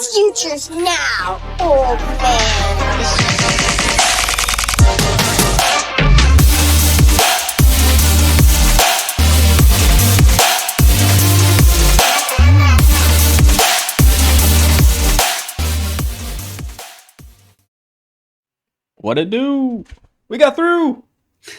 Futures now, old man. What it do? We got through.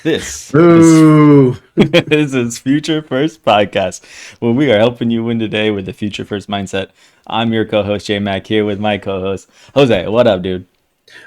This Ooh. this is Future First Podcast, where we are helping you win today with the Future First mindset. I'm your co-host J-Mac here with my co-host Jose. What up, dude?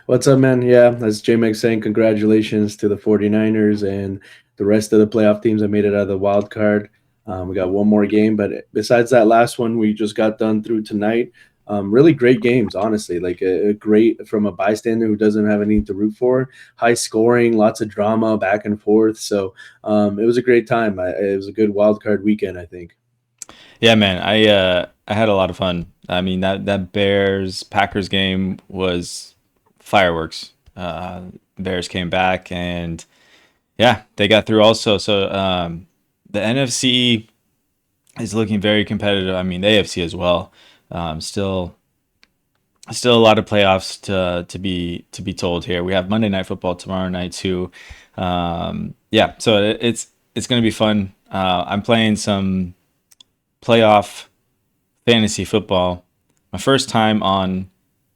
What's up, man? Yeah, as J-Mac saying, congratulations to the 49ers and the rest of the playoff teams that made it out of the wild card. We got one more game, but besides that last one we just got done through tonight, really great games, honestly. Like a great, from a bystander who doesn't have anything to root for, high scoring, lots of drama back and forth. So it was a great time. It was a good wild card weekend, I think. Yeah, man. I had a lot of fun. I mean, that Bears Packers game was fireworks. Bears came back and yeah, they got through also. So the NFC is looking very competitive. I mean, the AFC as well. Still a lot of playoffs to be told here. We have Monday Night Football tomorrow night too. Yeah, so it's going to be fun. I'm playing some playoff fantasy football. My first time on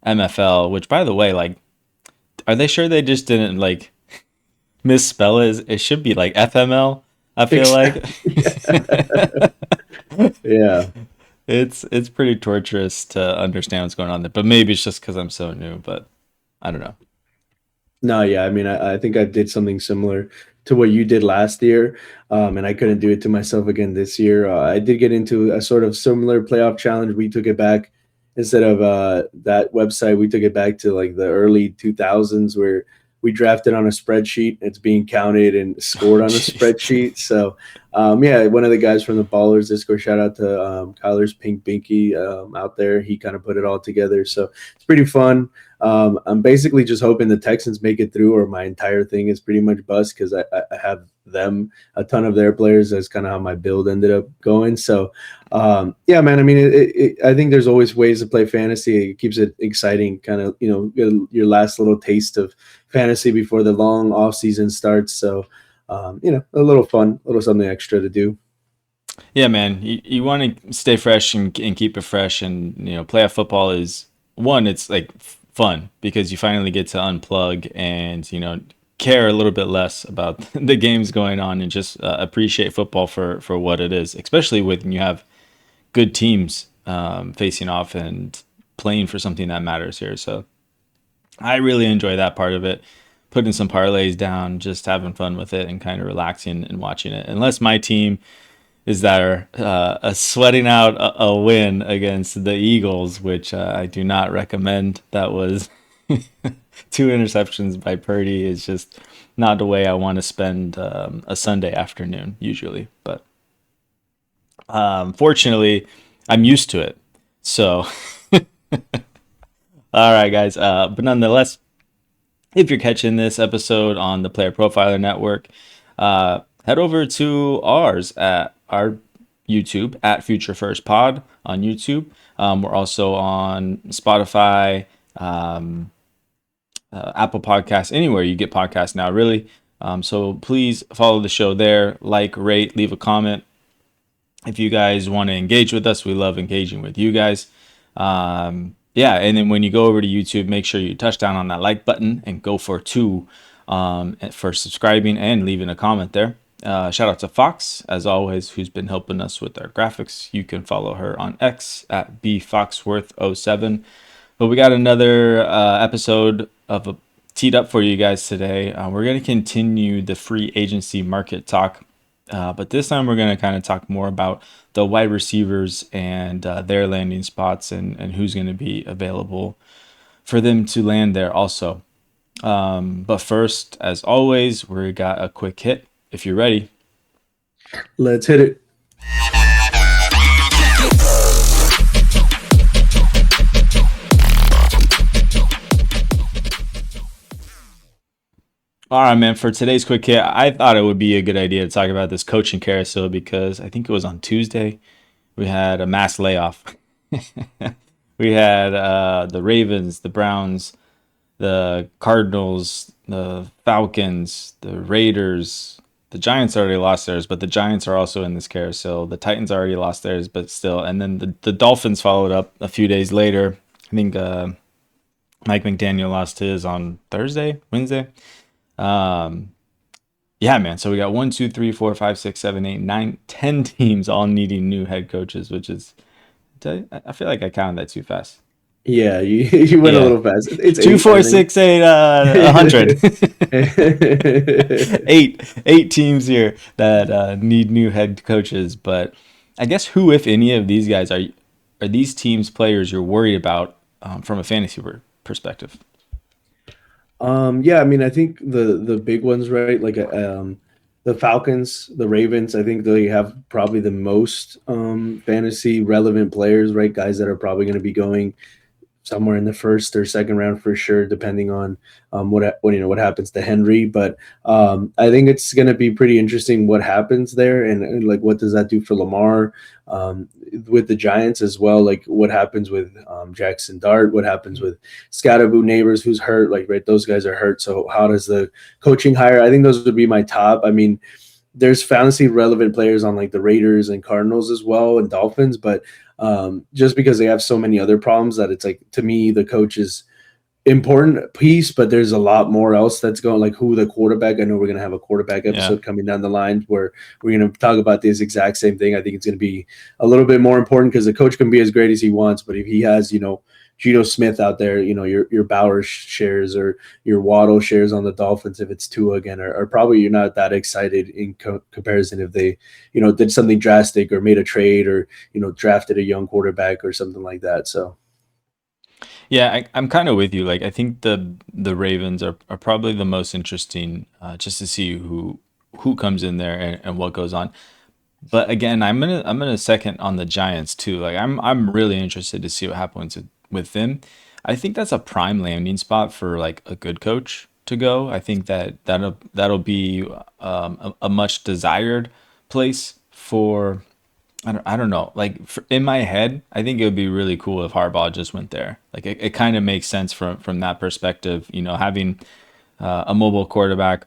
MFL, which by the way, like, are they sure they just didn't like misspell it? It should be like FML. I feel like. Yeah. It's pretty torturous to understand what's going on there, but maybe it's just because I'm so new. But I don't know. No, yeah. I mean, I think I did something similar to what you did last year, and I couldn't do it to myself again this year. I did get into a sort of similar playoff challenge. We took it back instead of that website. We took it back to like the early 2000s where we drafted on a spreadsheet. It's being counted and scored on a spreadsheet. So, yeah, one of the guys from the Ballers Discord, shout out to Kyler's Pink Binky out there. He kind of put it all together. So it's pretty fun. I'm basically just hoping the Texans make it through, or my entire thing is pretty much bust because I have them, a ton of their players. That's kind of how my build ended up going. So, yeah, man, I mean, I think there's always ways to play fantasy. It keeps it exciting, kind of, your last little taste of fantasy before the long off season starts. So, a little fun, a little something extra to do. Yeah, man, you want to stay fresh and keep it fresh, and playoff football is one. It's like fun because you finally get to unplug and care a little bit less about the games going on and just appreciate football for what it is, especially when you have good teams facing off and playing for something that matters here. So I really enjoy that part of it, putting some parlays down, just having fun with it and kind of relaxing and watching it. Unless my team is that are sweating out a win against the Eagles, which I do not recommend. That was 2 interceptions by Purdy. Is just not the way I want to spend a Sunday afternoon usually. But fortunately, I'm used to it. So, all right, guys. But nonetheless, if you're catching this episode on the Player Profiler Network, head over to ours at our YouTube at Future First Pod on YouTube. We're also on Spotify, Apple Podcasts, anywhere you get podcasts now, really. So please follow the show there, like, rate, leave a comment. If you guys want to engage with us, we love engaging with you guys. Yeah, and then when you go over to YouTube, make sure you touch down on that like button and go for 2 for subscribing and leaving a comment there. Shout out to Fox, as always, who's been helping us with our graphics. You can follow her on X at bfoxworth07. But we got another episode of teed up for you guys today. We're going to continue the free agency market talk. But this time we're going to kind of talk more about the wide receivers and their landing spots and who's going to be available for them to land there also. But first, as always, we got a quick hit. If you're ready, let's hit it. All right, man. For today's quick hit, I thought it would be a good idea to talk about this coaching carousel because I think it was on Tuesday we had a mass layoff We had the Ravens, the Browns, the Cardinals, the Falcons, the Raiders. The Giants already lost theirs, but the Giants are also in this carousel. The Titans already lost theirs, but still. And then the Dolphins followed up a few days later. I think Mike McDaniel lost his on Wednesday. Um, yeah, man. So we got 1, 2, 3, 4, 5, 6, 7, 8, 9, 10 teams all needing new head coaches, which is, I feel like I counted that too fast. Yeah, you you went a Yeah. little fast. It's Two, eight, I four, think. six, eight, 100. Eight teams here that need new head coaches. But I guess who, if any of these guys, are these teams players you're worried about from a fantasy perspective? Yeah, I mean, I think the big ones, right? Like the Falcons, the Ravens. I think they have probably the most fantasy relevant players, right? Guys that are probably going to be going somewhere in the first or second round for sure, depending on what happens to Henry. But I think it's going to be pretty interesting what happens there, and like what does that do for Lamar with the Giants as well? Like what happens with Jackson Dart? What happens with Scatterboo Neighbors, who's hurt? Like right, those guys are hurt. So how does the coaching hire? I think those would be my top. I mean, there's fantasy relevant players on like the Raiders and Cardinals as well and Dolphins, but just because they have so many other problems that it's like, to me, the coach is important piece, but there's a lot more else that's going, like who the quarterback. I know we're going to have a quarterback Yeah. episode coming down the line where we're going to talk about this exact same thing. I think it's going to be a little bit more important because the coach can be as great as he wants, but if he has, Geno Smith out there, your Bauer shares or your Waddle shares on the Dolphins, if it's Tua again, are probably you're not that excited in comparison if they, did something drastic or made a trade or, drafted a young quarterback or something like that. So. Yeah, I'm kind of with you. Like, I think the Ravens are probably the most interesting, just to see who comes in there and what goes on. But again, I'm gonna second on the Giants too. Like, I'm really interested to see what happens with them. I think that's a prime landing spot for like a good coach to go. I think that'll be a much desired place for. I don't know. Like in my head, I think it would be really cool if Harbaugh just went there. Like it kind of makes sense from that perspective. Having a mobile quarterback,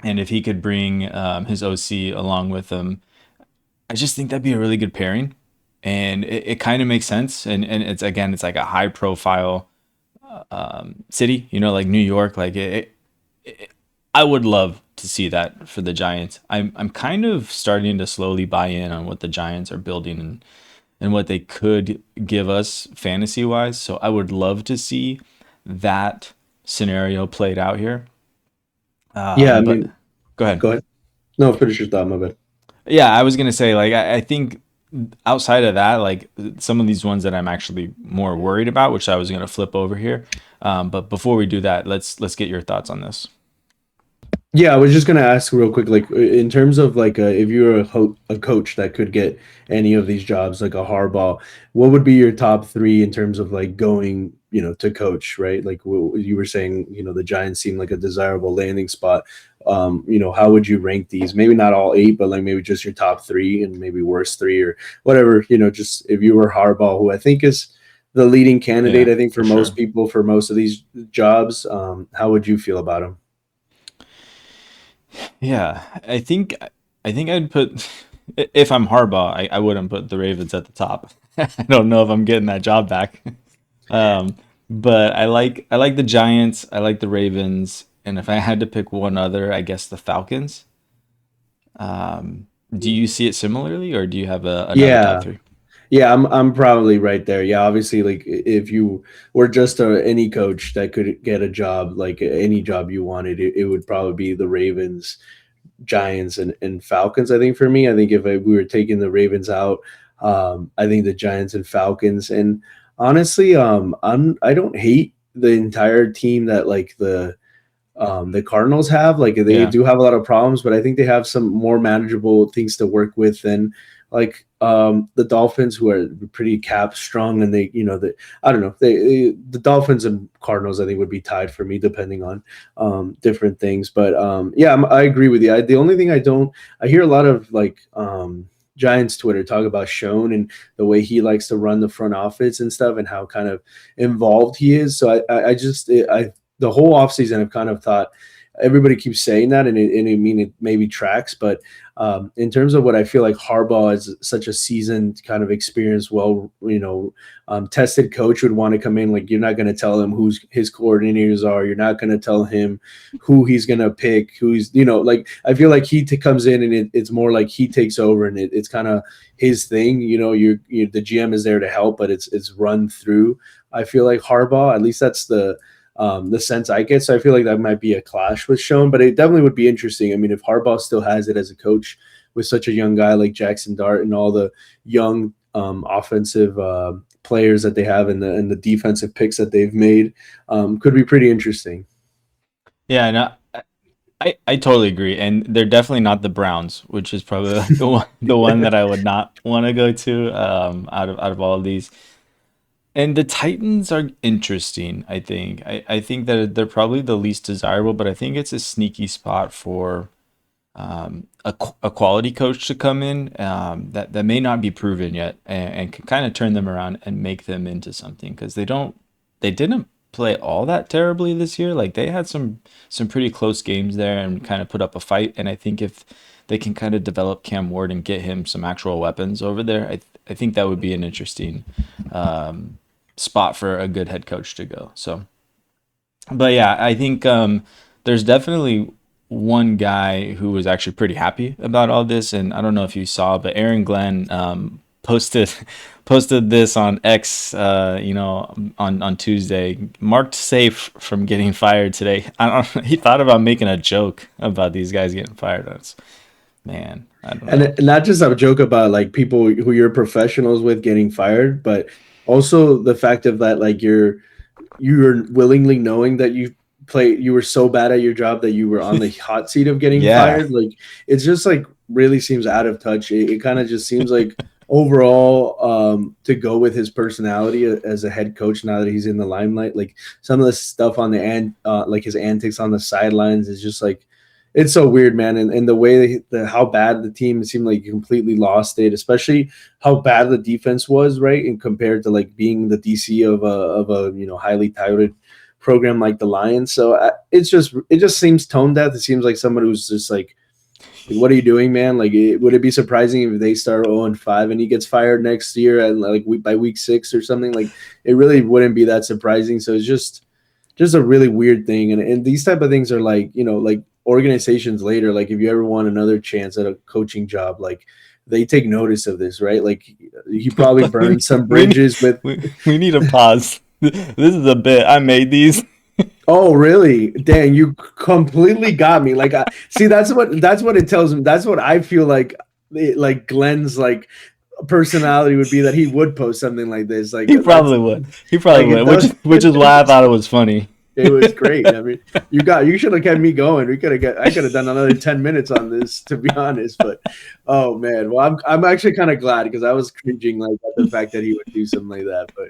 and if he could bring his OC along with him, I just think that'd be a really good pairing. And it kind of makes sense. And it's like a high profile city. Like New York. Like I would love to see that for the Giants. I'm kind of starting to slowly buy in on what the Giants are building and what they could give us fantasy wise. So I would love to see that scenario played out here. Yeah, I But mean, go ahead. go ahead. No, finish your thought, my bad. Yeah, I was gonna say like I think outside of that, like some of these ones that I'm actually more worried about, which I was gonna flip over here. But before we do that, let's get your thoughts on this. Yeah, I was just gonna ask real quick, like in terms of like if you were a coach that could get any of these jobs, like a Harbaugh, what would be your top three in terms of like going, to coach, right? Like you were saying, the Giants seem like a desirable landing spot. How would you rank these? Maybe not all eight, but like maybe just your top three and maybe worst three or whatever. Just if you were Harbaugh, who I think is the leading candidate, Yeah, I think for for most sure. people for most of these jobs, how would you feel about him? Yeah, I think I'd put if I'm Harbaugh, I wouldn't put the Ravens at the top. I don't know if I'm getting that job back. Um, but I like the Giants, I like the Ravens, and if I had to pick one other, I guess the Falcons. Do you see it similarly, or do you have another top Yeah. three? Yeah, I'm probably right there. Yeah, obviously, like if you were just any coach that could get a job, like any job you wanted, it would probably be the Ravens, Giants, and Falcons. I think for me, I think if we were taking the Ravens out, I think the Giants and Falcons. And honestly, I don't hate the entire team that like the Cardinals have. Like they Yeah, do have a lot of problems, but I think they have some more manageable things to work with than like the Dolphins, who are pretty cap strong, and I don't know, the Dolphins and Cardinals I think would be tied for me depending on different things. But yeah, I agree with you. The only thing I hear a lot of like Giants Twitter talk about Schoen and the way he likes to run the front office and stuff, and how kind of involved he is. So the whole offseason I've kind of thought, everybody keeps saying that, and I mean, it maybe tracks, but in terms of what I feel like Harbaugh is such a seasoned kind of experienced, tested coach would want to come in. Like, you're not going to tell him who's his coordinators are. You're not going to tell him who he's going to pick, like, I feel like he comes in and it's more like he takes over, and it's kind of his thing. The GM is there to help, but it's run through. I feel like Harbaugh, at least that's the sense I get. So I feel like that might be a clash with Schoen, but it definitely would be interesting. I mean, if Harbaugh still has it as a coach with such a young guy like Jackson Dart and all the young offensive players that they have and the defensive picks that they've made, could be pretty interesting. Yeah, no, I totally agree, and they're definitely not the Browns, which is probably like the one that I would not want to go to out of all of these. And the Titans are interesting, I think. I think that they're probably the least desirable, but I think it's a sneaky spot for a quality coach to come in that may not be proven yet, and can kind of turn them around and make them into something, because they didn't play all that terribly this year. Like, they had some pretty close games there and kind of put up a fight. And I think if they can kind of develop Cam Ward and get him some actual weapons over there, I think that would be an interesting spot for a good head coach to go. So, but yeah, I think there's definitely one guy who was actually pretty happy about all this, and I don't know if you saw, but Aaron Glenn posted this on X, on Tuesday, marked safe from getting fired today. I don't. He thought about making a joke about these guys getting fired. Man, I don't know. And not just a joke about like people who you're professionals with getting fired, but also the fact of that, like, you're willingly knowing that you were so bad at your job that you were on the hot seat of getting Yeah. fired. Like, it's just like really seems out of touch. It kind of just seems like overall to go with his personality as a head coach now that he's in the limelight. Like, some of the stuff on the end, like his antics on the sidelines is just like, it's so weird, man. And the way how bad the team seemed like you completely lost it, especially how bad the defense was, right? And compared to like being the DC of a highly touted program like the Lions. So it just seems tone deaf. It seems like someone who's just like, what are you doing, man? Like, would it be surprising if they start 0-5 and he gets fired next year and like by week 6 or something? Like, it really wouldn't be that surprising. So it's just a really weird thing. And these type of things are like, like organizations later, like if you ever want another chance at a coaching job, like they take notice of this, right? Like, he probably burned some bridges we need a pause. This is a bit. I made these. Oh, really? Dang, you completely got me. Like, see, that's what it tells me. That's what I feel like. Like Glenn's like personality would be, that he would post something like this. Like, He probably would. He probably like, would. Which is why I thought it was funny. It was great. I mean, you should have kept me going. I could have done another 10 minutes on this, to be honest. But oh man, well, I'm actually kind of glad, because I was cringing like at the fact that he would do something like that. But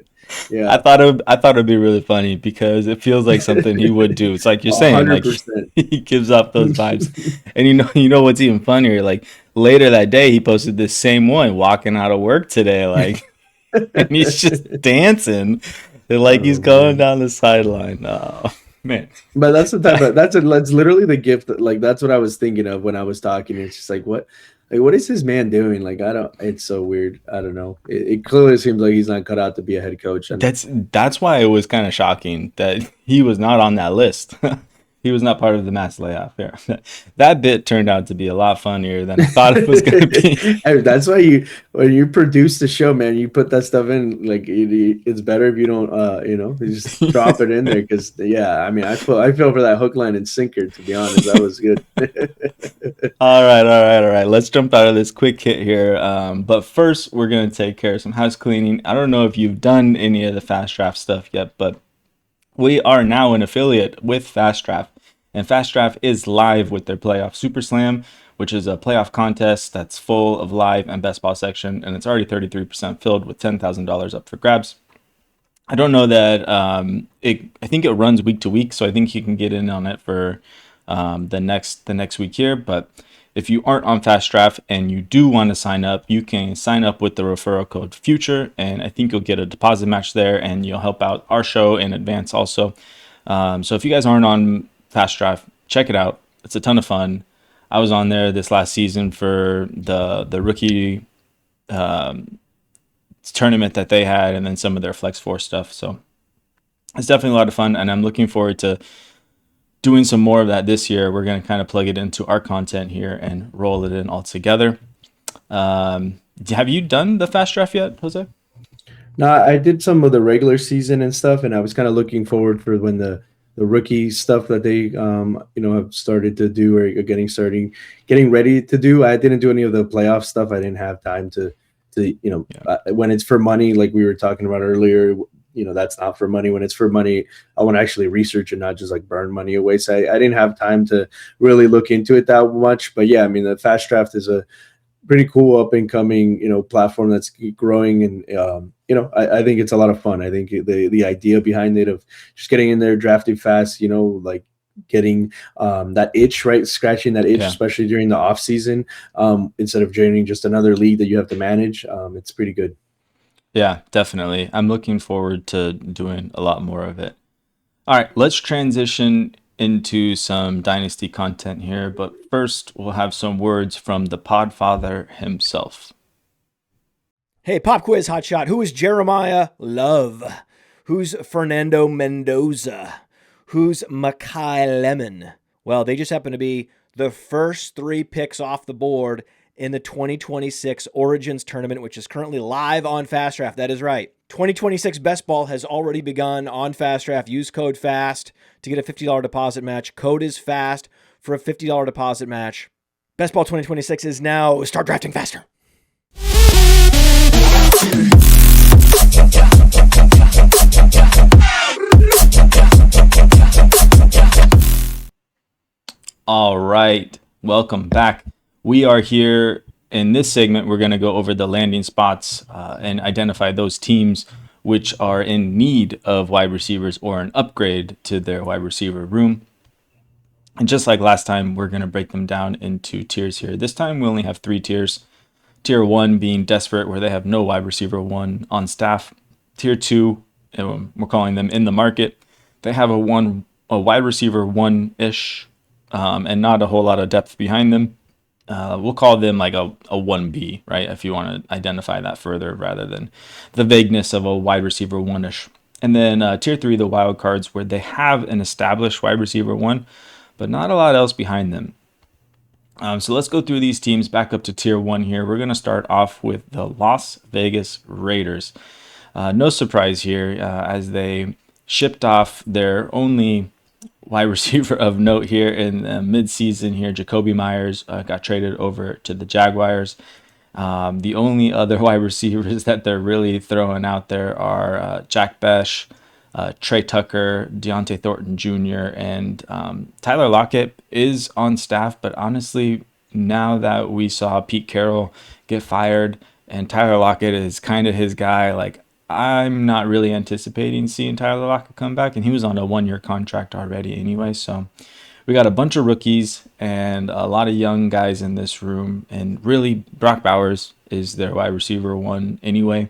yeah, I thought it'd be really funny, because it feels like something he would do. It's like you're saying, like 100%. he gives off those vibes. And you know what's even funnier? Like, later that day, he posted this same one walking out of work today, like, and he's just dancing. Like, he's going down the sideline. Oh man! But that's the type of that's literally the gift. Like, that's what I was thinking of when I was talking. It's just like, what is this man doing? Like, I don't. It's so weird. I don't know. It clearly seems like he's not cut out to be a head coach. And That's why it was kind of shocking that he was not on that list. He was not part of the mass layoff. Yeah. That bit turned out to be a lot funnier than I thought it was going to be. Hey, that's why when you produce the show, man, you put that stuff in. Like, it's better if you don't, you just drop it in there. Because yeah, I mean, I feel for that hook, line, and sinker. To be honest, that was good. All right. Let's jump out of this quick hit here. But first, we're going to take care of some house cleaning. I don't know if you've done any of the fast draft stuff yet, but we are now an affiliate with Fast Draft, and Fast Draft is live with their playoff Super Slam, which is a playoff contest that's full of live and best ball section, and it's already 33% filled with $10,000 up for grabs. I don't know that I think it runs week to week, so I think you can get in on it for the next week here. But If you aren't on Fast Draft and you do want to sign up, you can sign up with the referral code FUTURE, and I think you'll get a deposit match there, and you'll help out our show in advance also. So if you guys aren't on Fast Draft, check it out. It's a ton of fun. I was on there this last season for the rookie tournament that they had, and then some of their Flex 4 stuff. So it's definitely a lot of fun, and I'm looking forward to doing some more of that this year. We're going to kind of plug it into our content here and roll it in all together. Have you done the Fast Draft yet, Jose? No, I did some of the regular season and stuff, and I was kind of looking forward for when the rookie stuff that they have started to do or getting ready to do. I didn't do any of the playoff stuff. I didn't have time to when it's for money, like we were talking about earlier, that's not for money. When it's for money, I want to actually research and not just like burn money away. So I didn't have time to really look into it that much. But yeah, I mean, the Fast Draft is a pretty cool up and coming, platform that's growing. And, I think it's a lot of fun. I think the idea behind it of just getting in there, drafting fast, like getting that itch, right? Scratching that itch, especially during the off season, instead of joining just another league that you have to manage. It's pretty good. Yeah, definitely. I'm looking forward to doing a lot more of it. All right, let's transition into some Dynasty content here, but first we'll have some words from the Podfather himself. Hey, pop quiz hotshot. Who is Jeremiah Love? Who's Fernando Mendoza? Who's Makai Lemon? Well, they just happen to be the first 3 picks off the board in the 2026 Origins tournament, which is currently live on Fast Draft. That is right. 2026 Best Ball has already begun on Fast Draft. Use code FAST to get a $50 deposit match. Code is FAST for a $50 deposit match. Best Ball 2026 is now. Start drafting faster. All right, welcome back. We are here in this segment. We're going to go over the landing spots and identify those teams which are in need of wide receivers or an upgrade to their wide receiver room. And just like last time, we're going to break them down into tiers here. This time we only have 3 tiers. Tier 1 being desperate, where they have no wide receiver 1 on staff. Tier 2, we're calling them in the market. They have a wide receiver 1-ish and not a whole lot of depth behind them. We'll call them like a 1B, right? If you want to identify that further rather than the vagueness of a wide receiver 1-ish. And then tier 3, the wild cards, where they have an established wide receiver 1, but not a lot else behind them. So let's go through these teams back up to tier 1 here. We're going to start off with the Las Vegas Raiders. No surprise here as they shipped off their only wide receiver of note here in mid-season here. Jacoby Myers got traded over to the Jaguars. The only other wide receivers that they're really throwing out there are Jack Besh, Trey Tucker, Deontay Thornton Jr., and Tyler Lockett is on staff. But honestly, now that we saw Pete Carroll get fired and Tyler Lockett is kind of his guy, like, I'm not really anticipating seeing Tyler Lockett come back, and he was on a 1-year contract already anyway. So we got a bunch of rookies and a lot of young guys in this room, and really Brock Bowers is their wide receiver 1 anyway,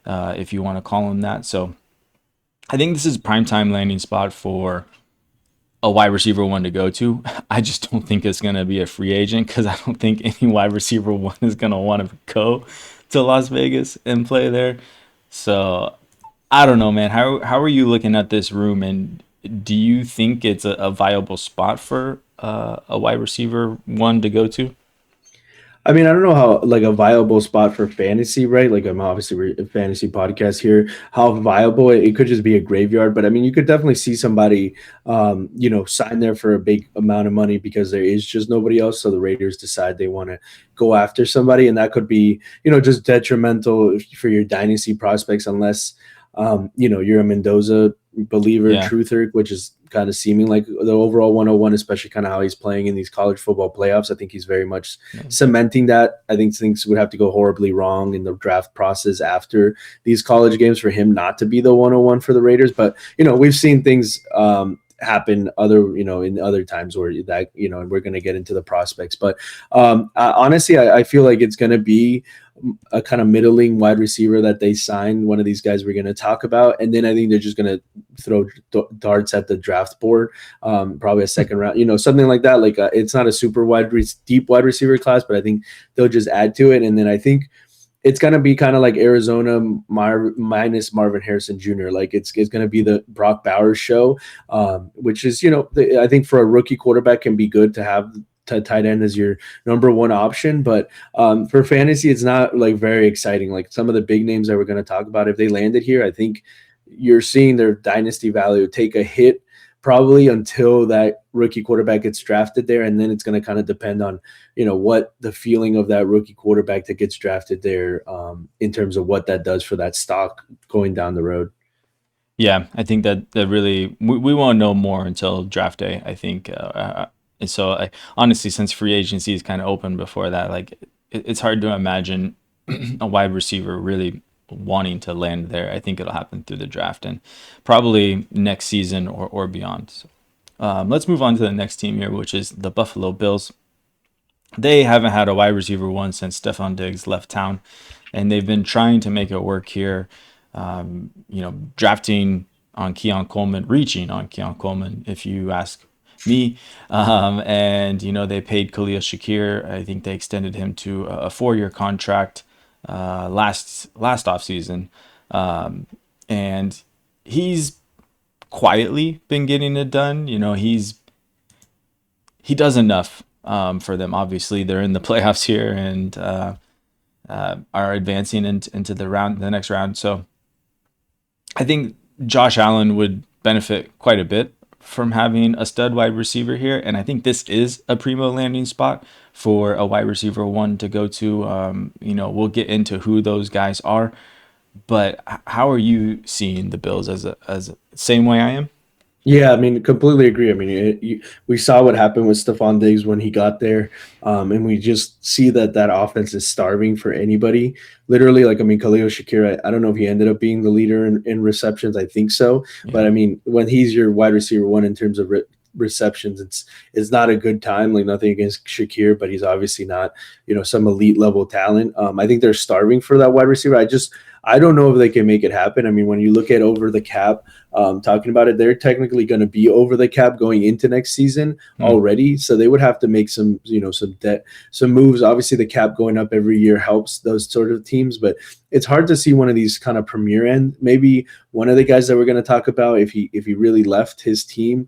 if you want to call him that. So I think this is a primetime landing spot for a wide receiver 1 to go to. I just don't think it's going to be a free agent, because I don't think any wide receiver 1 is going to want to go to Las Vegas and play there. So I don't know, man. How are you looking at this room, and do you think it's a viable spot for a wide receiver 1 to go to? I mean, I don't know how, like, a viable spot for fantasy, right? Like, I'm obviously a fantasy podcast here. How viable it could just be a graveyard, but I mean, you could definitely see somebody, sign there for a big amount of money because there is just nobody else. So the Raiders decide they want to go after somebody, and that could be, just detrimental for your dynasty prospects unless, you're a Mendoza believer, truther, which is kind of seeming like the overall 101, especially kind of how he's playing in these college football playoffs. I think he's very much cementing that. I think things would have to go horribly wrong in the draft process after these college games for him not to be the 101 for the Raiders. But, we've seen things happen in other times where that, and we're going to get into the prospects. But honestly, I feel like it's going to be a kind of middling wide receiver that they sign, one of these guys we're going to talk about. And then I think they're just going to throw darts at the draft board, probably a second round, something like that. Like it's not a super deep wide receiver class, but I think they'll just add to it. And then I think it's going to be kind of like Arizona minus Marvin Harrison Jr. Like it's going to be the Brock Bowers show, which is, I think for a rookie quarterback can be good to have tight end as your number one option. But for fantasy, it's not like very exciting. Like some of the big names that we're going to talk about, if they landed here, I think you're seeing their dynasty value take a hit probably until that rookie quarterback gets drafted there. And then it's going to kind of depend on, what the feeling of that rookie quarterback that gets drafted there in terms of what that does for that stock going down the road. Yeah, I think that really, we won't know more until draft day, I think. So honestly, since free agency is kind of open before that, like it's hard to imagine a wide receiver really wanting to land there. I think it'll happen through the draft and probably next season or beyond. So, let's move on to the next team here, which is the Buffalo Bills. They haven't had a wide receiver one since Stephon Diggs left town, and they've been trying to make it work here. Drafting on Keon Coleman, reaching on Keon Coleman, if you ask me. And they paid Khalil Shakir. I think they extended him to a 4-year contract last offseason. And he's quietly been getting it done. He does enough for them. Obviously, they're in the playoffs here and are advancing into the next round. So I think Josh Allen would benefit quite a bit from having a stud wide receiver here. And I think this is a primo landing spot for a wide receiver one to go to. We'll get into who those guys are. But how are you seeing the Bills as a same way I am? Yeah, I mean, completely agree. I mean, we saw what happened with Stephon Diggs when he got there, and we just see that offense is starving for anybody. Literally, like, I mean, Khalil Shakir, I don't know if he ended up being the leader in receptions. I think so. Yeah. But, I mean, when he's your wide receiver one in terms of receptions, it's not a good time. Like, nothing against Shakir, but he's obviously not, some elite level talent. I think they're starving for that wide receiver. I don't know if they can make it happen. I mean, when you look at over the cap, talking about it, they're technically going to be over the cap going into next season already. So they would have to make some moves. Obviously, the cap going up every year helps those sort of teams, but it's hard to see one of these kind of premier end. Maybe one of the guys that we're going to talk about, if he really left his team,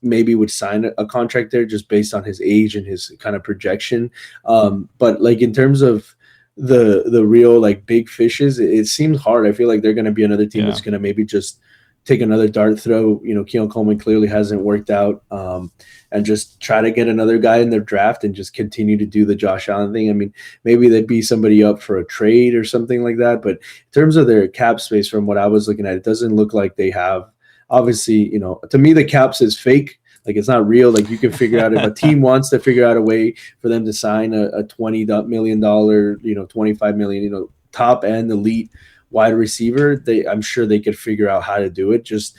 maybe would sign a contract there just based on his age and his kind of projection. But like in terms of the real like big fishes, it seems hard. I feel like they're going to be another team that's going to maybe just take another dart throw. Keon Coleman clearly hasn't worked out, and just try to get another guy in their draft and just continue to do the Josh Allen thing. I mean, maybe there'd be somebody up for a trade or something like that. But in terms of their cap space, from what I was looking at, it doesn't look like they have. Obviously, to me, the cap says fake. Like, it's not real. Like, you can figure out if a team wants to figure out a way for them to sign a $20 million, $25 million, top end elite wide receiver. I'm sure they could figure out how to do it. Just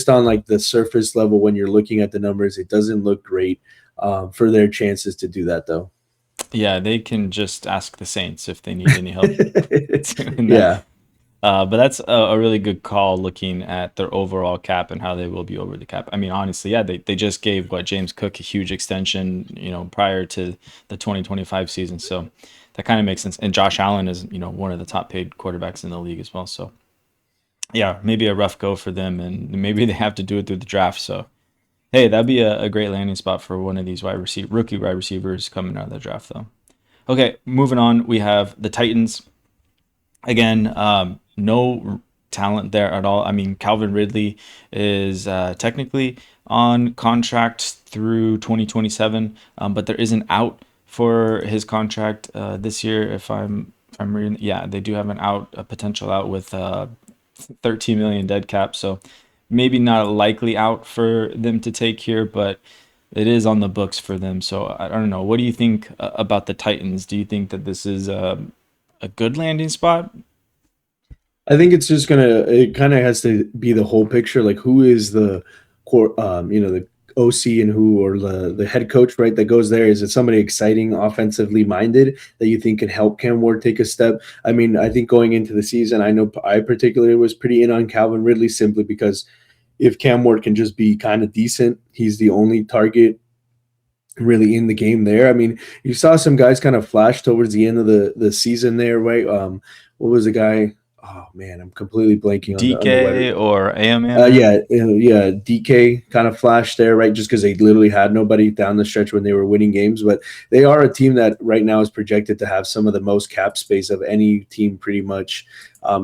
on like the surface level, when you're looking at the numbers, it doesn't look great for their chances to do that, though. Yeah, they can just ask the Saints if they need any help. Yeah. But that's a really good call looking at their overall cap and how they will be over the cap. I mean, honestly, yeah, they just gave James Cook a huge extension, prior to the 2025 season. So that kind of makes sense. And Josh Allen is, one of the top paid quarterbacks in the league as well. So yeah, maybe a rough go for them, and maybe they have to do it through the draft. So hey, that'd be a great landing spot for one of these rookie wide receivers coming out of the draft, though. Okay, moving on, we have the Titans. Again, no talent there at all. I mean, Calvin Ridley is technically on contract through 2027, but there is an out for his contract this year. If I'm reading, yeah, they do have a potential out with 13 million dead cap. So maybe not a likely out for them to take here, but it is on the books for them. So I don't know. What do you think about the Titans? Do you think that this is a good landing spot? I think it's just it kind of has to be the whole picture. Like, who is the the OC and who, or the head coach, right, that goes there? Is it somebody exciting, offensively minded that you think can help Cam Ward take a step? I mean, I think going into the season, I know I particularly was pretty in on Calvin Ridley simply because if Cam Ward can just be kind of decent, he's the only target really in the game there. I mean, you saw some guys kind of flash towards the end of the season there, right? What was the guy? Oh man, I'm completely blanking on the weather. DK or AMN? Yeah, DK kind of flashed there, right? Just because they literally had nobody down the stretch when they were winning games. But they are a team that right now is projected to have some of the most cap space of any team pretty much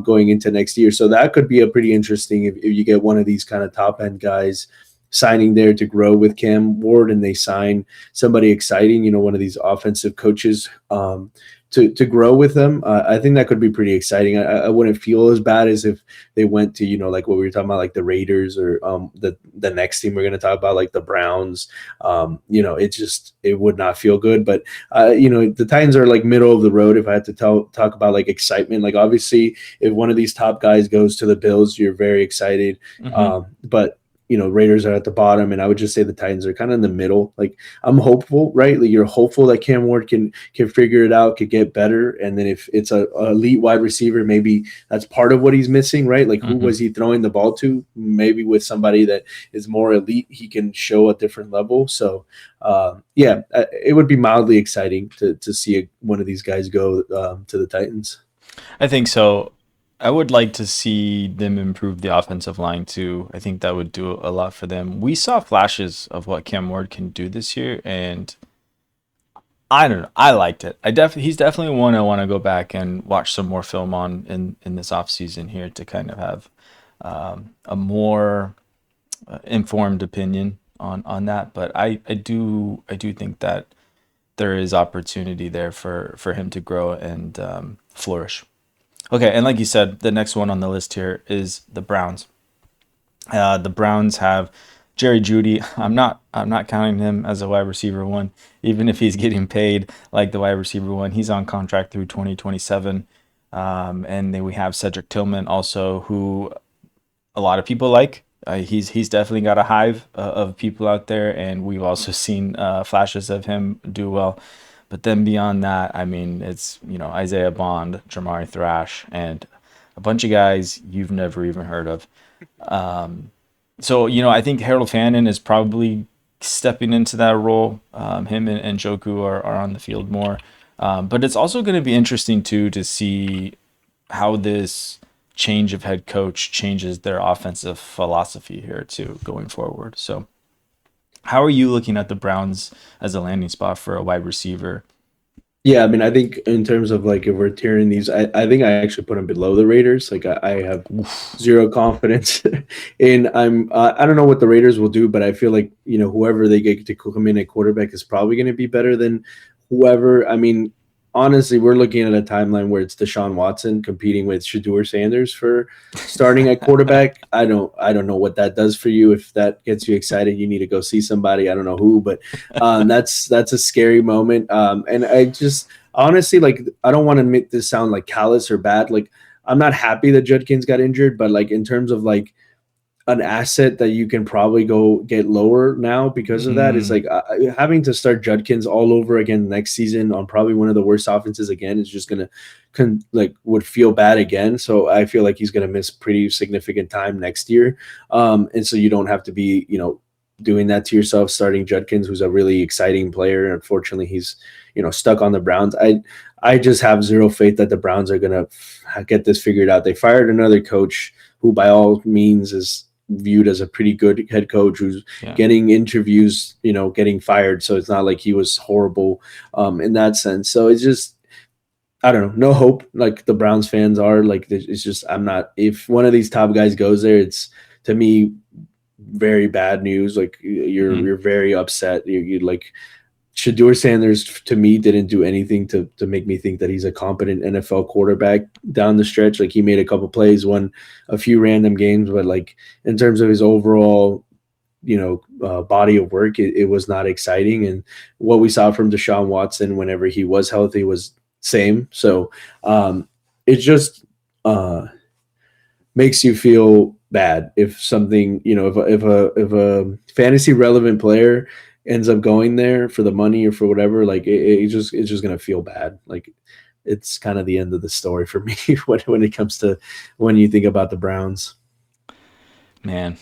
going into next year. So that could be a pretty interesting if you get one of these kind of top end guys signing there to grow with Cam Ward, and they sign somebody exciting, one of these offensive coaches to grow with them. I think that could be pretty exciting. I wouldn't feel as bad as if they went to, like what we were talking about, like the Raiders, or the next team we're going to talk about, like the Browns. It would not feel good. But, the Titans are like middle of the road. If I had to talk about like excitement, like obviously if one of these top guys goes to the Bills, you're very excited. But Raiders are at the bottom, and I would just say the Titans are kind of in the middle. Like, I'm hopeful, right? Like, you're hopeful that Cam Ward can figure it out, could get better. And then if it's a elite wide receiver, maybe that's part of what he's missing, right? Like, who was he throwing the ball to? Maybe with somebody that is more elite, he can show a different level. So, it would be mildly exciting to see one of these guys go to the Titans. I think so. I would like to see them improve the offensive line too. I think that would do a lot for them. We saw flashes of what Cam Ward can do this year, and I don't know. I liked it. He's definitely one I want to go back and watch some more film on in this offseason here to kind of have a more informed opinion on that. But I do think that there is opportunity there for him to grow and flourish. Okay, and like you said, the next one on the list here is the Browns. The Browns have Jerry Jeudy. I'm not counting him as a wide receiver one, even if he's getting paid like the wide receiver one. He's on contract through 2027. And then we have Cedric Tillman also, who a lot of people like. He's definitely got a hive of people out there, and we've also seen flashes of him do well. But then beyond that, I mean, it's, Isaiah Bond, Jamari Thrash, and a bunch of guys you've never even heard of. So, I think Harold Fannin is probably stepping into that role. Him and Njoku are on the field more. But it's also going to be interesting, too, to see how this change of head coach changes their offensive philosophy here, too, going forward. So, how are you looking at the Browns as a landing spot for a wide receiver? Yeah, I mean, I think in terms of like if we're tiering these, I think I actually put them below the Raiders. Like I have zero confidence in. I don't know what the Raiders will do, but I feel like whoever they get to come in at quarterback is probably going to be better than whoever. I mean, honestly, we're looking at a timeline where it's Deshaun Watson competing with Shedeur Sanders for starting at quarterback. I don't know what that does for you. If that gets you excited, you need to go see somebody. I don't know who, but that's a scary moment. And I just honestly, like, I don't want to make this sound like callous or bad. Like, I'm not happy that Judkins got injured, but like in terms of like an asset that you can probably go get lower now because of that is like having to start Judkins all over again next season on probably one of the worst offenses again is just gonna would feel bad again. So I feel like he's gonna miss pretty significant time next year, and so you don't have to be doing that to yourself, starting Judkins, who's a really exciting player. Unfortunately, he's stuck on the Browns. I just have zero faith that the Browns are gonna get this figured out. They fired another coach who by all means is viewed as a pretty good head coach who's getting interviews, getting fired. So it's not like he was horrible in that sense. So it's just, I don't know, no hope. Like the Browns fans are like, it's just, if one of these top guys goes there, it's to me very bad news. Like you're very upset. You like Shedeur Sanders to me didn't do anything to make me think that he's a competent NFL quarterback down the stretch. Like he made a couple plays, won a few random games, but like in terms of his overall, body of work, it was not exciting. And what we saw from Deshaun Watson whenever he was healthy was same. So it just makes you feel bad if something, if a fantasy relevant player ends up going there for the money or for whatever, like it's just gonna feel bad. Like it's kind of the end of the story for me when it comes to when you think about the Browns. Man,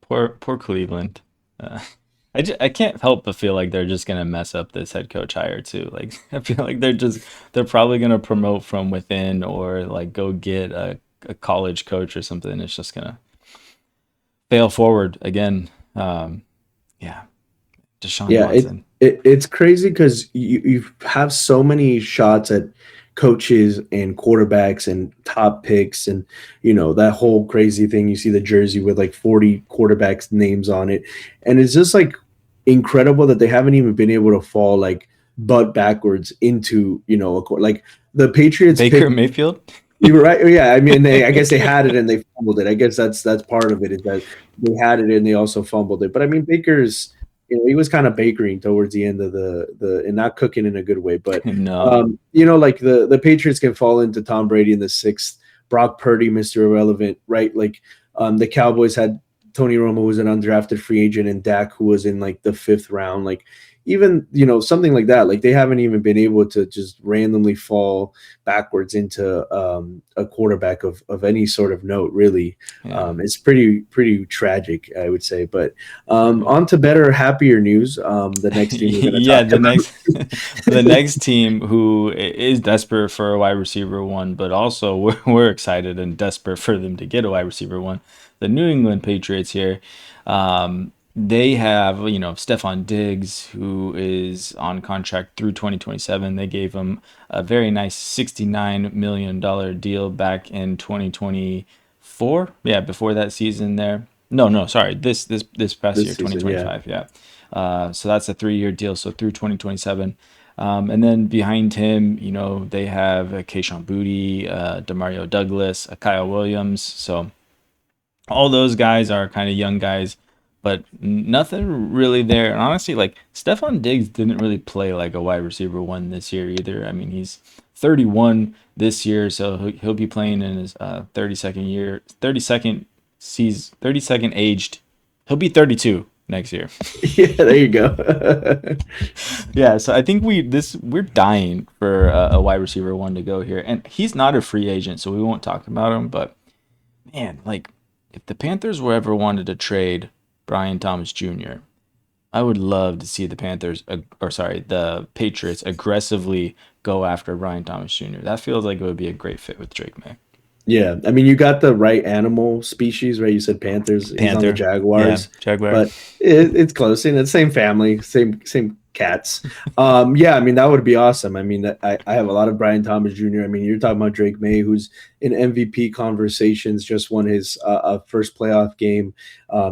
poor Cleveland. Uh, I can't help but feel like they're just gonna mess up this head coach hire too. Like I feel like they're probably gonna promote from within or like go get a college coach or something. It's just gonna fail forward again. Yeah, Deshaun Yeah, Watson. it's crazy because you have so many shots at coaches and quarterbacks and top picks and that whole crazy thing. You see the jersey with like 40 quarterbacks names on it, and it's just like incredible that they haven't even been able to fall like butt backwards into like the Patriots Baker pick. Mayfield. You were right. Yeah, I mean, I guess they had it and they fumbled it. I guess that's part of it is that they had it and they also fumbled it. But I mean, Baker's, he was kind of bakering towards the end of the and not cooking in a good way. But No. like the Patriots can fall into Tom Brady in the sixth, Brock Purdy, Mr. Irrelevant, right? Like the Cowboys had Tony Romo, who was an undrafted free agent, and Dak, who was in like the fifth round. Like even something like that. Like they haven't even been able to just randomly fall backwards into a quarterback of any sort of note, really. Yeah. It's pretty tragic, I would say. But on to better, happier news. The next team we're going to Yeah, talk about. the next team who is desperate for a wide receiver one, but also we're excited and desperate for them to get a wide receiver one. The New England Patriots here. They have, Stephon Diggs, who is on contract through 2027. They gave him a very nice $69 million deal back in 2024. Yeah, before that season there. No, sorry. This past This year, season, 2025. Yeah. So that's a 3-year deal. So through 2027. And then behind him, they have Kayshon Boutte, Demario Douglas, Kyle Williams. So all those guys are kind of young guys, but nothing really there. And honestly, like Stephon Diggs didn't really play like a wide receiver one this year either. I mean, he's 31 this year, so he'll be playing in his 32nd year, 32nd aged. He'll be 32 next year. Yeah, there you go. Yeah, so I think we're dying for a wide receiver one to go here, and he's not a free agent, so we won't talk about him. But man, like if the Panthers were ever wanted to trade Brian Thomas Jr., I would love to see the Patriots aggressively go after Brian Thomas Jr. That feels like it would be a great fit with Drake May. Yeah, I mean, you got the right animal species, right? You said Panthers. He's on the Jaguars, Yeah, Jaguar. but it's close. In the same family, same cats. Yeah, I mean that would be awesome. I mean, I have a lot of Brian Thomas Jr. I mean, you're talking about Drake May, who's in MVP conversations, just won his first playoff game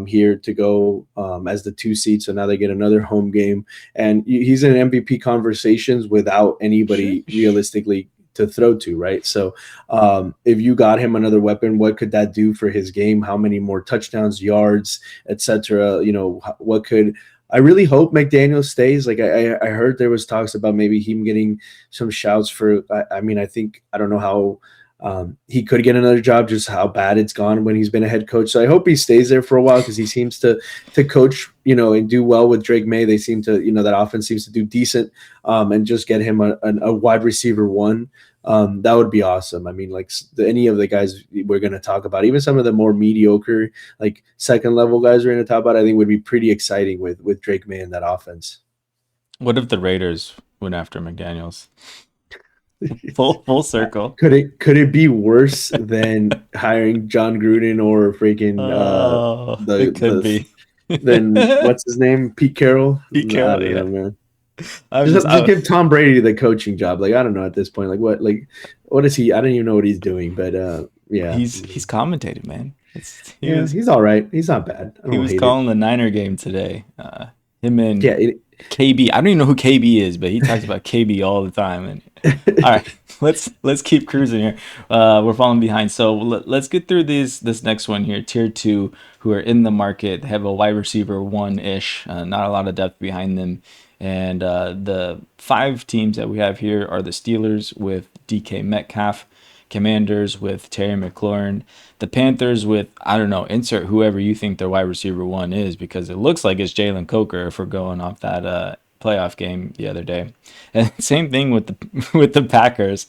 here to go as the 2 seed. So now they get another home game, and he's in MVP conversations without anybody realistically to throw to, right? So if you got him another weapon, what could that do for his game? How many more touchdowns, yards, etc.? What could I really hope McDaniel stays? Like I heard there was talks about maybe him getting some shouts for. I mean, I don't know how he could get another job, just how bad it's gone when he's been a head coach. So I hope he stays there for a while because he seems to coach, and do well with Drake May. They seem to, that offense seems to do decent, and just get him a wide receiver one. That would be awesome. I mean, like any of the guys we're going to talk about, even some of the more mediocre, like second level guys we're going to talk about, I think would be pretty exciting with Drake May in that offense. What if the Raiders went after McDaniels? Full circle. Could it be worse than hiring John Gruden or freaking it could be. Then what's his name? Pete Carroll? Pete Carroll, I don't know, man. Just give Tom Brady the coaching job. Like, I don't know at this point. Like, what is he? I don't even know what he's doing. But yeah, he's commentating, man. He's all right. He's not bad. He was calling the Niner game today. Him and KB. I don't even know who KB is, but he talks about KB all the time. And all right, let's keep cruising here. We're falling behind, so let's get through this next one here. Tier 2, who are in the market, have a wide receiver one-ish. Not a lot of depth behind them. And the 5 teams that we have here are the Steelers with DK Metcalf, Commanders with Terry McLaurin. The Panthers with, I don't know, insert whoever you think their wide receiver one is, because it looks like it's Jalen Coker if we're going off that playoff game the other day. And same thing with the with the Packers.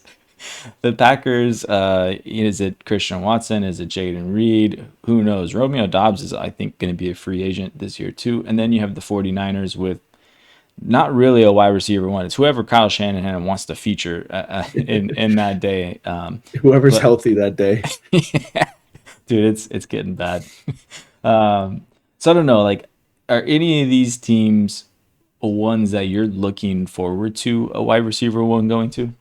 The Packers, is it Christian Watson? Is it Jaden Reed? Who knows? Romeo Dobbs is, I think, going to be a free agent this year too. And then you have the 49ers with not really a wide receiver one. It's whoever Kyle Shanahan wants to feature in that day. Whoever's healthy that day. Yeah, dude, it's getting bad. So I don't know, like, are any of these teams ones that you're looking forward to a wide receiver one going to?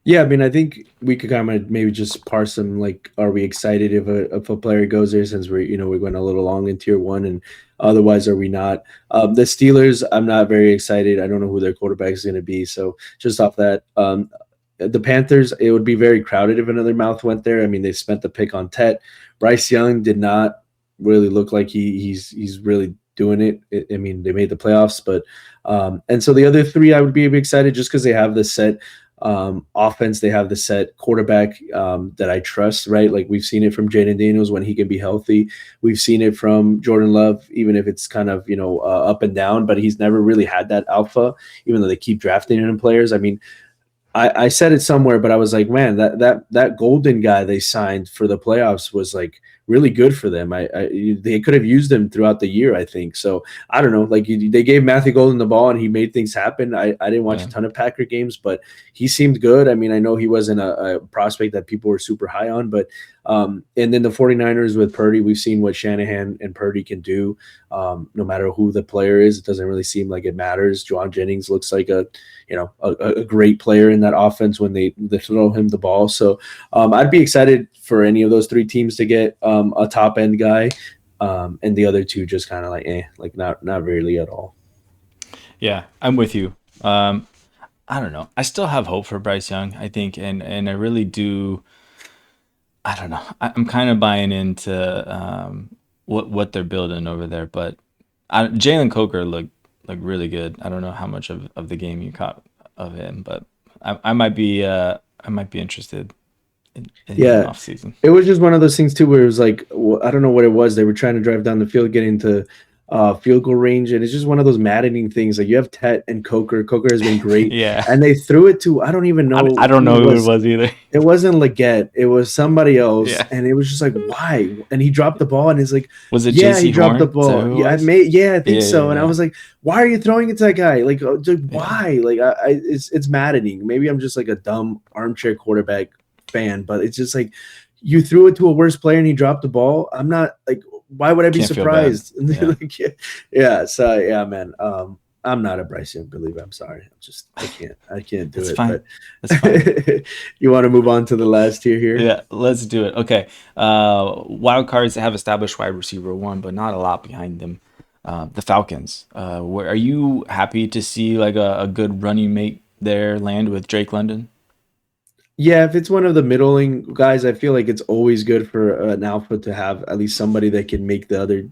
Yeah, I mean, I think we could kind of maybe just parse them. Like, are we excited if a player goes there, since we're going a little long in tier one, and otherwise are we not? The Steelers, I'm not very excited. I don't know who their quarterback is going to be. So just off that, the Panthers, it would be very crowded if another mouth went there. I mean, they spent the pick on Tet. Bryce Young did not really look like he's really doing it. I mean, they made the playoffs, but and so the other three, I would be excited just because they have the set offense, they have the set quarterback that I trust, right? Like, we've seen it from Jaden Daniels when he can be healthy. We've seen it from Jordan Love, even if it's kind of up and down, but he's never really had that alpha, even though they keep drafting him in players. I mean, I said it somewhere, but I was like, man, that Golden guy they signed for the playoffs was like really good for them. They could have used him throughout the year, I think. So I don't know. Like, they gave Matthew Golden the ball and he made things happen. I didn't watch a ton of Packer games, but he seemed good. I mean, I know he wasn't a prospect that people were super high on, but and then the 49ers with Purdy, we've seen what Shanahan and Purdy can do. No matter who the player is, it doesn't really seem like it matters. Juwan Jennings looks like a great player in that offense when they throw him the ball. So I'd be excited for any of those three teams to get a top end guy, and the other two just kind of like not really at all. Yeah, I'm with you. I don't know. I still have hope for Bryce Young, I think, and I really do. I don't know. I'm kind of buying into what they're building over there, but Jalen Coker looked really good. I don't know how much of the game you caught of him, but I might be interested in off season. It was just one of those things too, where it was like, I don't know what it was. They were trying to drive down the field, get into field goal range, and it's just one of those maddening things. Like, you have Tet and Coker. Coker has been great, yeah, and they threw it to, I don't even know. I don't know who it was either. It wasn't Leggett. It was somebody else, yeah. And it was just like, why? And he dropped the ball, and it's like, was it? Yeah, JC he dropped Horn? the ball. I think so. Yeah. And I was like, why are you throwing it to that guy? Like, why? Like, it's maddening. Maybe I'm just like a dumb armchair quarterback fan, but it's just like, you threw it to a worse player and he dropped the ball. I'm not like, why would I be surprised? Yeah. So yeah, man. I'm not a Bryce Young believer. I'm sorry. I can't do it's it. Fine. But it's fine. You want to move on to the last tier here? Yeah, let's do it. Okay. Wild cards have established wide receiver one, but not a lot behind them. The Falcons. Are you happy to see like a good running mate there land with Drake London? Yeah, if it's one of the middling guys, I feel like it's always good for an alpha to have at least somebody that can make the other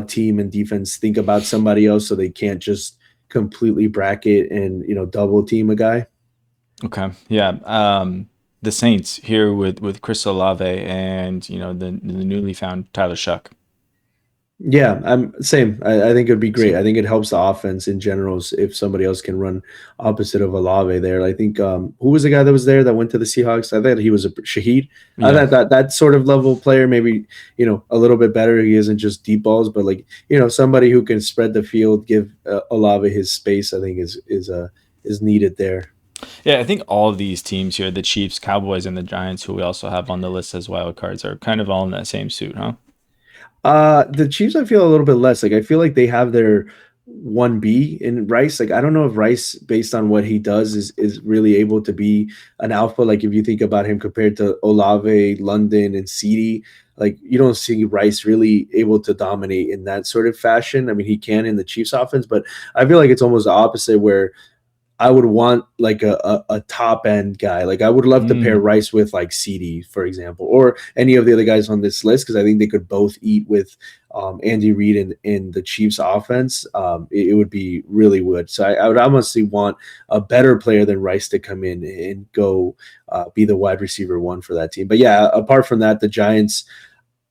team and defense think about somebody else, so they can't just completely bracket and double team a guy. Okay, yeah. The Saints here with Chris Olave and the newly found Tyler Shuck. Yeah, I'm same. I think it'd be great. I think it helps the offense in general if somebody else can run opposite of Olave there. I think who was the guy that was there that went to the Seahawks? I thought he was a Shaheed. Yeah. I thought that sort of level player, maybe a little bit better. He isn't just deep balls, but like somebody who can spread the field, give Olave his space. I think is needed there. Yeah, I think all of these teams here, the Chiefs, Cowboys, and the Giants, who we also have on the list as wild cards, are kind of all in that same suit, huh? The Chiefs, I feel a little bit less. Like, I feel like they have their 1B in Rice. Like, I don't know if Rice, based on what he does, is really able to be an alpha. Like, if you think about him compared to Olave, London, and CeeDee, like, you don't see Rice really able to dominate in that sort of fashion. I mean, he can in the Chiefs offense, but I feel like it's almost the opposite, where I would want like a top end guy. Like I would love to pair Rice with like CD, for example, or any of the other guys on this list, because I think they could both eat with Andy Reid in the Chiefs offense. It would be really good. So I would honestly want a better player than Rice to come in and go be the wide receiver one for that team. But yeah, apart from that, the Giants,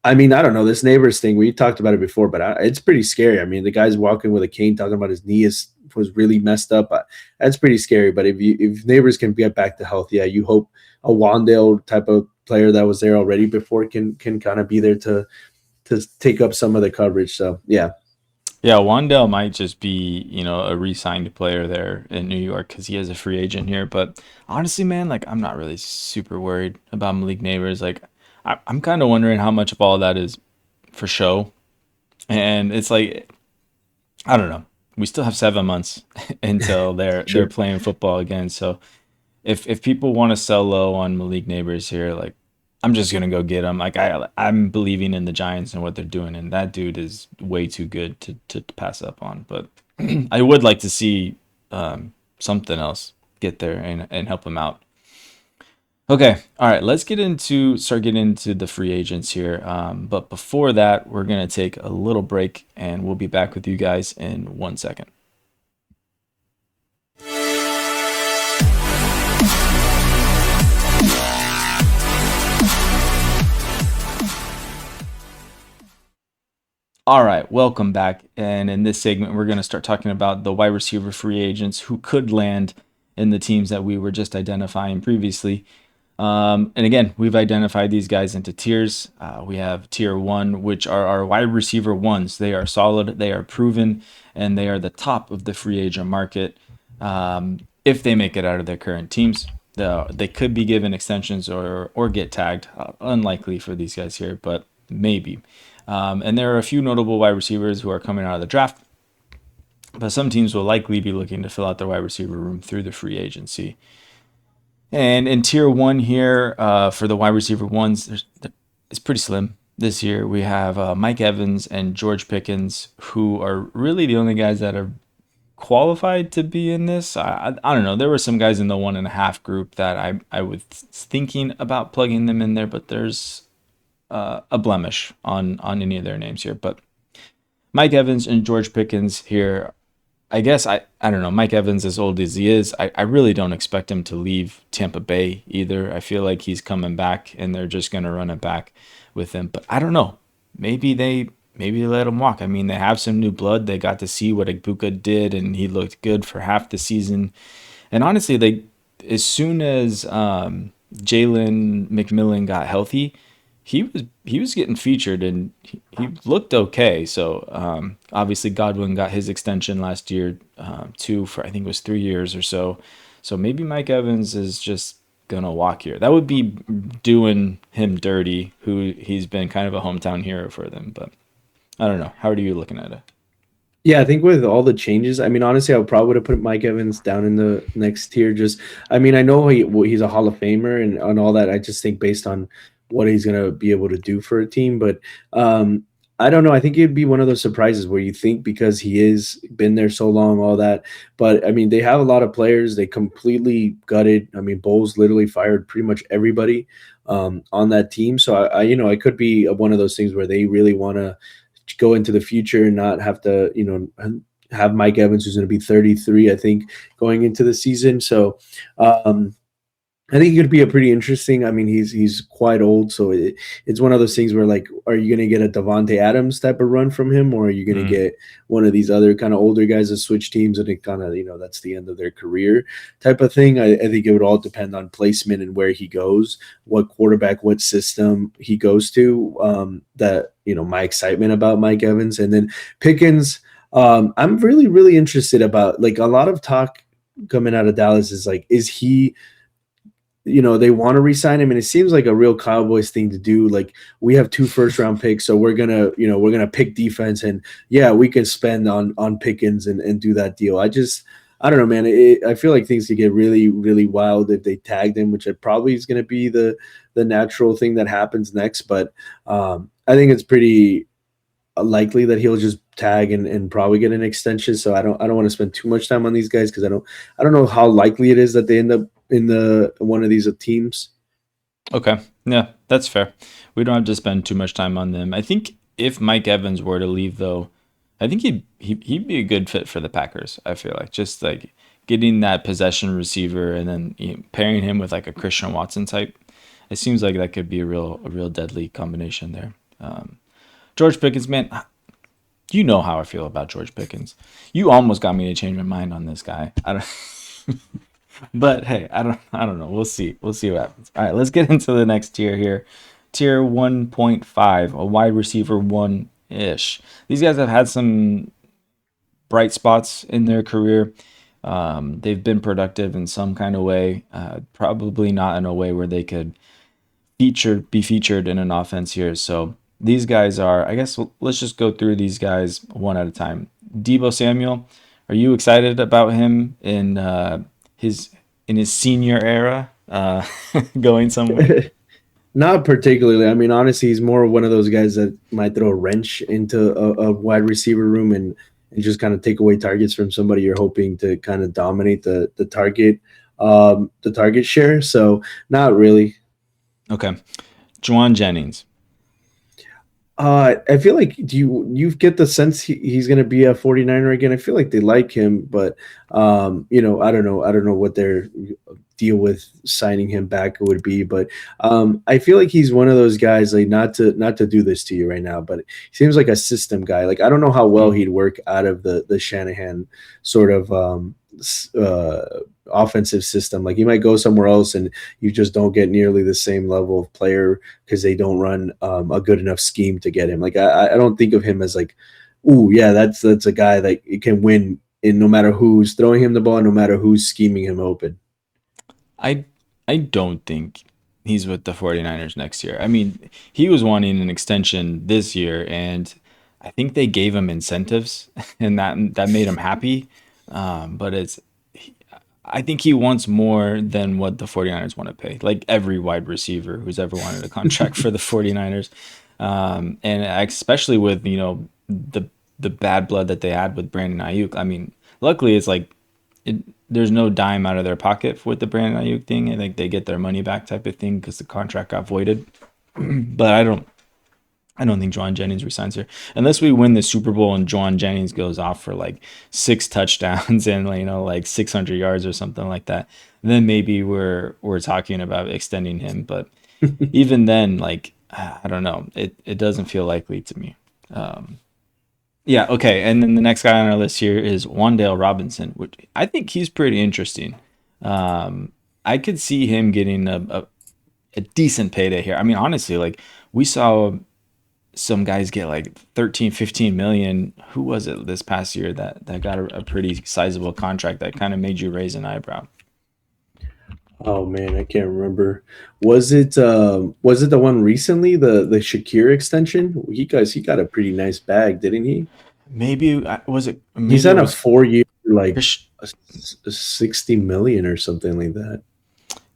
I mean, I don't know, this Neighbors thing, we talked about it before, but it's pretty scary. I mean, the guy's walking with a cane talking about his knee was really messed up. That's pretty scary. But if Neighbors can get back to health, yeah, you hope a Wandale type of player that was there already before can kind of be there to take up some of the coverage. So, yeah. Yeah, Wandale might just be, a re-signed player there in New York because he is a free agent here. But honestly, man, like I'm not really super worried about Malik Neighbors. Like I'm kind of wondering how much of all that is for show. And it's like, I don't know. We still have 7 months until they're playing football again. So if people want to sell low on Malik Neighbors here, like I'm just gonna go get him. Like I'm believing in the Giants and what they're doing, and that dude is way too good to pass up on. But I would like to see something else get there and help him out. Okay, all right, let's start getting into the free agents here. But before that, we're gonna take a little break, and we'll be back with you guys in 1 second. All right, welcome back. And in this segment, we're going to start talking about the wide receiver free agents who could land in the teams that we were just identifying previously. And again, we've identified these guys into tiers. We have tier 1, which are our wide receiver ones. They are solid, they are proven, and they are the top of the free agent market. If they make it out of their current teams, they could be given extensions or get tagged. Unlikely for these guys here, but maybe. And there are a few notable wide receivers who are coming out of the draft, but some teams will likely be looking to fill out their wide receiver room through the free agency. And in tier 1 here, for the wide receiver ones, it's pretty slim this year. We have Mike Evans and George Pickens, who are really the only guys that are qualified to be in this. I don't know. There were some guys in the 1.5 group that I was thinking about plugging them in there, but there's a blemish on any of their names here. But Mike Evans and George Pickens here, I guess I don't know. Mike Evans, as old as he is, I really don't expect him to leave Tampa Bay either. I feel like he's coming back and they're just going to run it back with him. But I don't know. Maybe they let him walk. I mean, they have some new blood. They got to see what Igbukah did, and he looked good for half the season. And honestly, as soon as Jalen McMillan got healthy, he was getting featured and he looked okay. So obviously Godwin got his extension last year too, for I think it was 3 years or so. So maybe Mike Evans is just gonna walk here. That would be doing him dirty, who he's been kind of a hometown hero for them. But I don't know. How are you looking at it? Yeah, I think with all the changes, I mean, honestly, I would probably would have put Mike Evans down in the next tier. Just, I mean, I know he's a Hall of Famer and all that. I just think based on what he's going to be able to do for a team. But I don't know. I think it'd be one of those surprises where you think because he is been there so long, all that. But, I mean, they have a lot of players. They completely gutted. I mean, Bowles literally fired pretty much everybody on that team. So, it could be one of those things where they really want to go into the future and not have to, have Mike Evans, who's going to be 33, I think, going into the season. So I think it could be a pretty interesting. I mean, he's quite old, so it's one of those things where, like, are you going to get a Devontae Adams type of run from him, or are you going to get one of these other kind of older guys that switch teams and it kind of, that's the end of their career type of thing? I think it would all depend on placement and where he goes, what quarterback, what system he goes to. My excitement about Mike Evans. And then Pickens, I'm really, really interested about, like, a lot of talk coming out of Dallas is like, is he – they want to re-sign him, and it seems like a real Cowboys thing to do. Like, we have 2 first-round picks, so we're gonna pick defense, and yeah, we can spend on Pickens and do that deal. I don't know, man. I feel like things could get really, really wild if they tagged him, which probably is going to be the natural thing that happens next. But I think it's pretty likely that he'll just tag and probably get an extension. So I don't want to spend too much time on these guys because I don't know how likely it is that they end up in the one of these teams. Okay. Yeah, that's fair. We don't have to spend too much time on them. I think if Mike Evans were to leave, though, I think he'd be a good fit for the Packers. I feel like just like getting that possession receiver and then pairing him with like a Christian Watson type. It seems like that could be a real deadly combination there. George Pickens, man, you know how I feel about George Pickens. You almost got me to change my mind on this guy. I don't. But hey, I don't know. We'll see. We'll see what happens. All right, let's get into the next tier here. Tier 1.5, a wide receiver 1-ish. These guys have had some bright spots in their career. They've been productive in some kind of way. Probably not in a way where they could be featured in an offense here. So these guys are, I guess, let's just go through these guys one at a time. Deebo Samuel, are you excited about him in his senior era going somewhere? Not particularly. I mean, honestly, he's more one of those guys that might throw a wrench into a wide receiver room and just kind of take away targets from somebody you're hoping to kind of dominate the target share. So not really. Okay. Juwan Jennings. I feel like you get the sense he's going to be a 49er again. I feel like they like him, but I don't know what their deal with signing him back would be, but I feel like he's one of those guys, like not to do this to you right now, but he seems like a system guy. Like I don't know how well he'd work out of the Shanahan sort of offensive system. Like he might go somewhere else and you just don't get nearly the same level of player because they don't run a good enough scheme to get him. Like I don't think of him as like, ooh, yeah, that's a guy that can win in no matter who's throwing him the ball, no matter who's scheming him open. I don't think he's with the 49ers next year. I mean, he was wanting an extension this year, and I think they gave him incentives, and that made him happy. But I think he wants more than what the 49ers want to pay, like every wide receiver who's ever wanted a contract for the 49ers. And especially with, the bad blood that they had with Brandon Ayuk. I mean, luckily it's like there's no dime out of their pocket with the Brandon Ayuk thing. I think they get their money back type of thing because the contract got voided. But I don't think Juwan Jennings resigns here unless we win the Super Bowl and Juwan Jennings goes off for like 6 touchdowns and like 600 yards or something like that. Then maybe we're talking about extending him. But even then, like I don't know, it doesn't feel likely to me. Yeah, okay. And then the next guy on our list here is Wan'Dale Robinson, which I think he's pretty interesting. I could see him getting a decent payday here. I mean, honestly, like we saw some guys get like 13, 15 million. Who was it this past year that got a pretty sizable contract that kind of made you raise an eyebrow? Oh man, I can't remember. Was it the one recently, the Shakir extension? He got a pretty nice bag, didn't he? Maybe was it? Maybe He's it on a was 4-year like Chris- 60 million or something like that.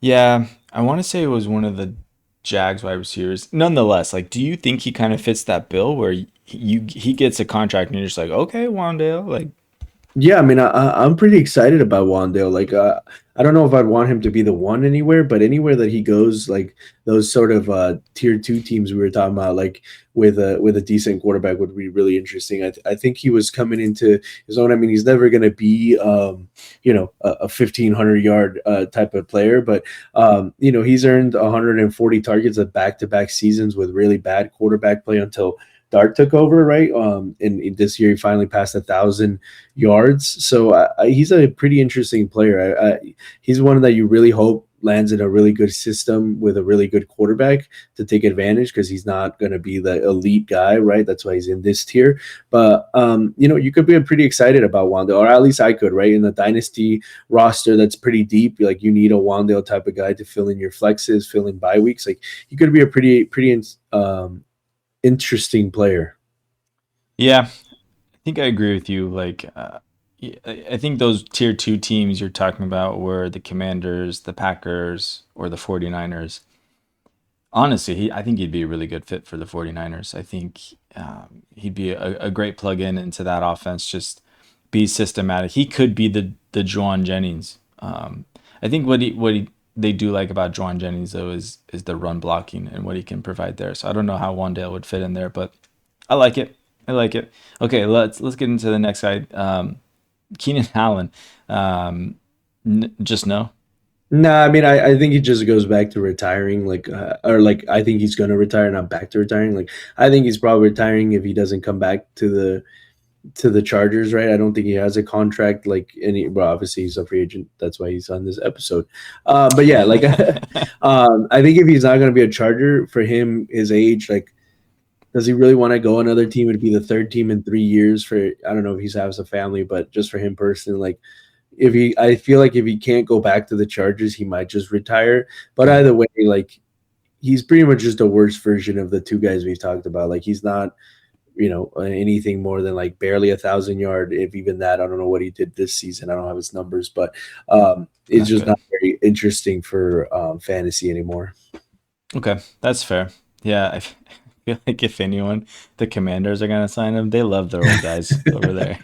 Yeah, I want to say it was one of the Jags wide receivers. Nonetheless, like, do you think he kind of fits that bill where he gets a contract and you're just like, okay, Wan'Dale, like, Yeah, I mean, I'm pretty excited about Wandale. Like, I don't know if I'd want him to be the one anywhere, but anywhere that he goes, like those sort of tier 2 teams we were talking about, like with a decent quarterback would be really interesting. I think he was coming into his own. I mean, he's never going to be, a 1,500-yard type of player, but he's earned 140 targets at back-to-back seasons with really bad quarterback play until Dart took over, right? And this year he finally passed 1,000 yards. So he's a pretty interesting player. He's one that you really hope lands in a really good system with a really good quarterback to take advantage because he's not going to be the elite guy, right? That's why he's in this tier. But, you could be pretty excited about Wandale, or at least I could, right? In the dynasty roster that's pretty deep, like you need a Wandale type of guy to fill in your flexes, fill in bye weeks. Like he could be a pretty interesting player. yeah, I think I agree with you. Like, I think those tier 2 teams you're talking about were the Commanders, the Packers, or the 49ers. Honestly, I think he'd be a really good fit for the 49ers. I think he'd be a great plug-in into that offense, just be systematic. He could be the Juwan Jennings. I think they do like about Juwan Jennings though is the run blocking and what he can provide there. So I don't know how Wandale would fit in there, but I like it. I like it. Okay, let's get into the next guy. Keenan Allen. Just no. No, I mean, I think he just goes back to retiring, or like I think he's going to retire, not back to retiring. Like I think he's probably retiring if he doesn't come back to the Chargers, right? I don't think he has a contract like any. Well, obviously he's a free agent. That's why he's on this episode. But yeah, like I think if he's not going to be a Charger, for him, his age, like, does he really want to go another team? It'd be the third team in 3 years. For I don't know if he has a family, but just for him personally, like. I feel like if he can't go back to the Chargers, he might just retire. But either way, like he's pretty much just a worse version of the two guys we've talked about. Like he's not, anything more than like barely 1,000 yard, if even that. I don't know what he did this season. I don't have his numbers, but it's just not very interesting for fantasy anymore. Okay, that's fair. Yeah, I feel like if anyone, the Commanders are gonna sign him. They love their old guys over there.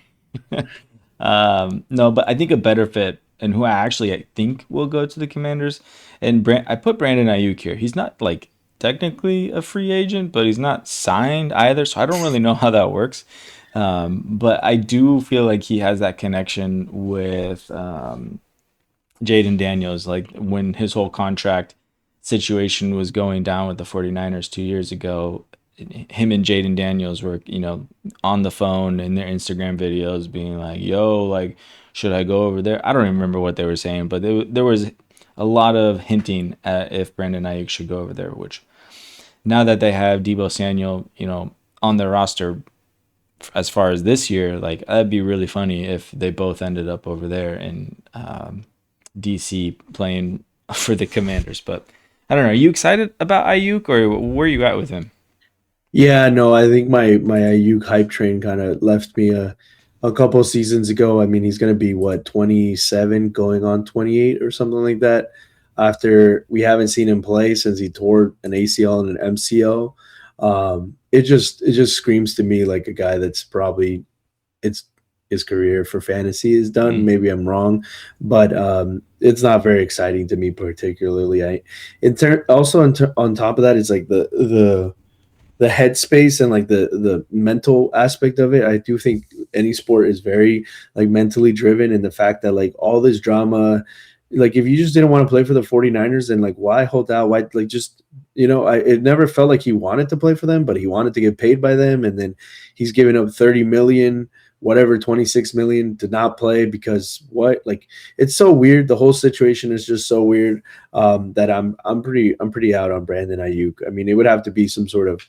No, but I think a better fit, and who I think will go to the Commanders, and I put Brandon Ayuk here. He's not like technically a free agent, but he's not signed either, so I don't really know how that works. But I do feel like he has that connection with Jaden Daniels, like when his whole contract situation was going down with the 49ers 2 years ago. Him and Jaden Daniels were, on the phone in their Instagram videos being like, yo, like, should I go over there? I don't even remember what they were saying, but there was a lot of hinting at if Brandon Ayuk should go over there, which now that they have Deebo Samuel, on their roster as far as this year, like, that'd be really funny if they both ended up over there in DC playing for the Commanders. But I don't know. Are you excited about Ayuk, or where are you at with him? Yeah, no, I think my Ayuk hype train kind of left me a couple of seasons ago. I mean, he's going to be 27 going on 28 or something like that. After we haven't seen him play since he tore an ACL and an MCL, it just screams to me like a guy that's probably his career for fantasy is done. Maybe I'm wrong, but it's not very exciting to me particularly. On top of that, it's like the headspace and like the mental aspect of it. I do think any sport is very like mentally driven, and the fact that like all this drama, like if you just didn't want to play for the 49ers, then like why hold out? Why like just it never felt like he wanted to play for them, but he wanted to get paid by them, and then he's giving up 30 million, whatever, 26 million to not play because what? Like it's so weird. The whole situation is just so weird that I'm pretty out on Brandon Ayuk. I mean, it would have to be some sort of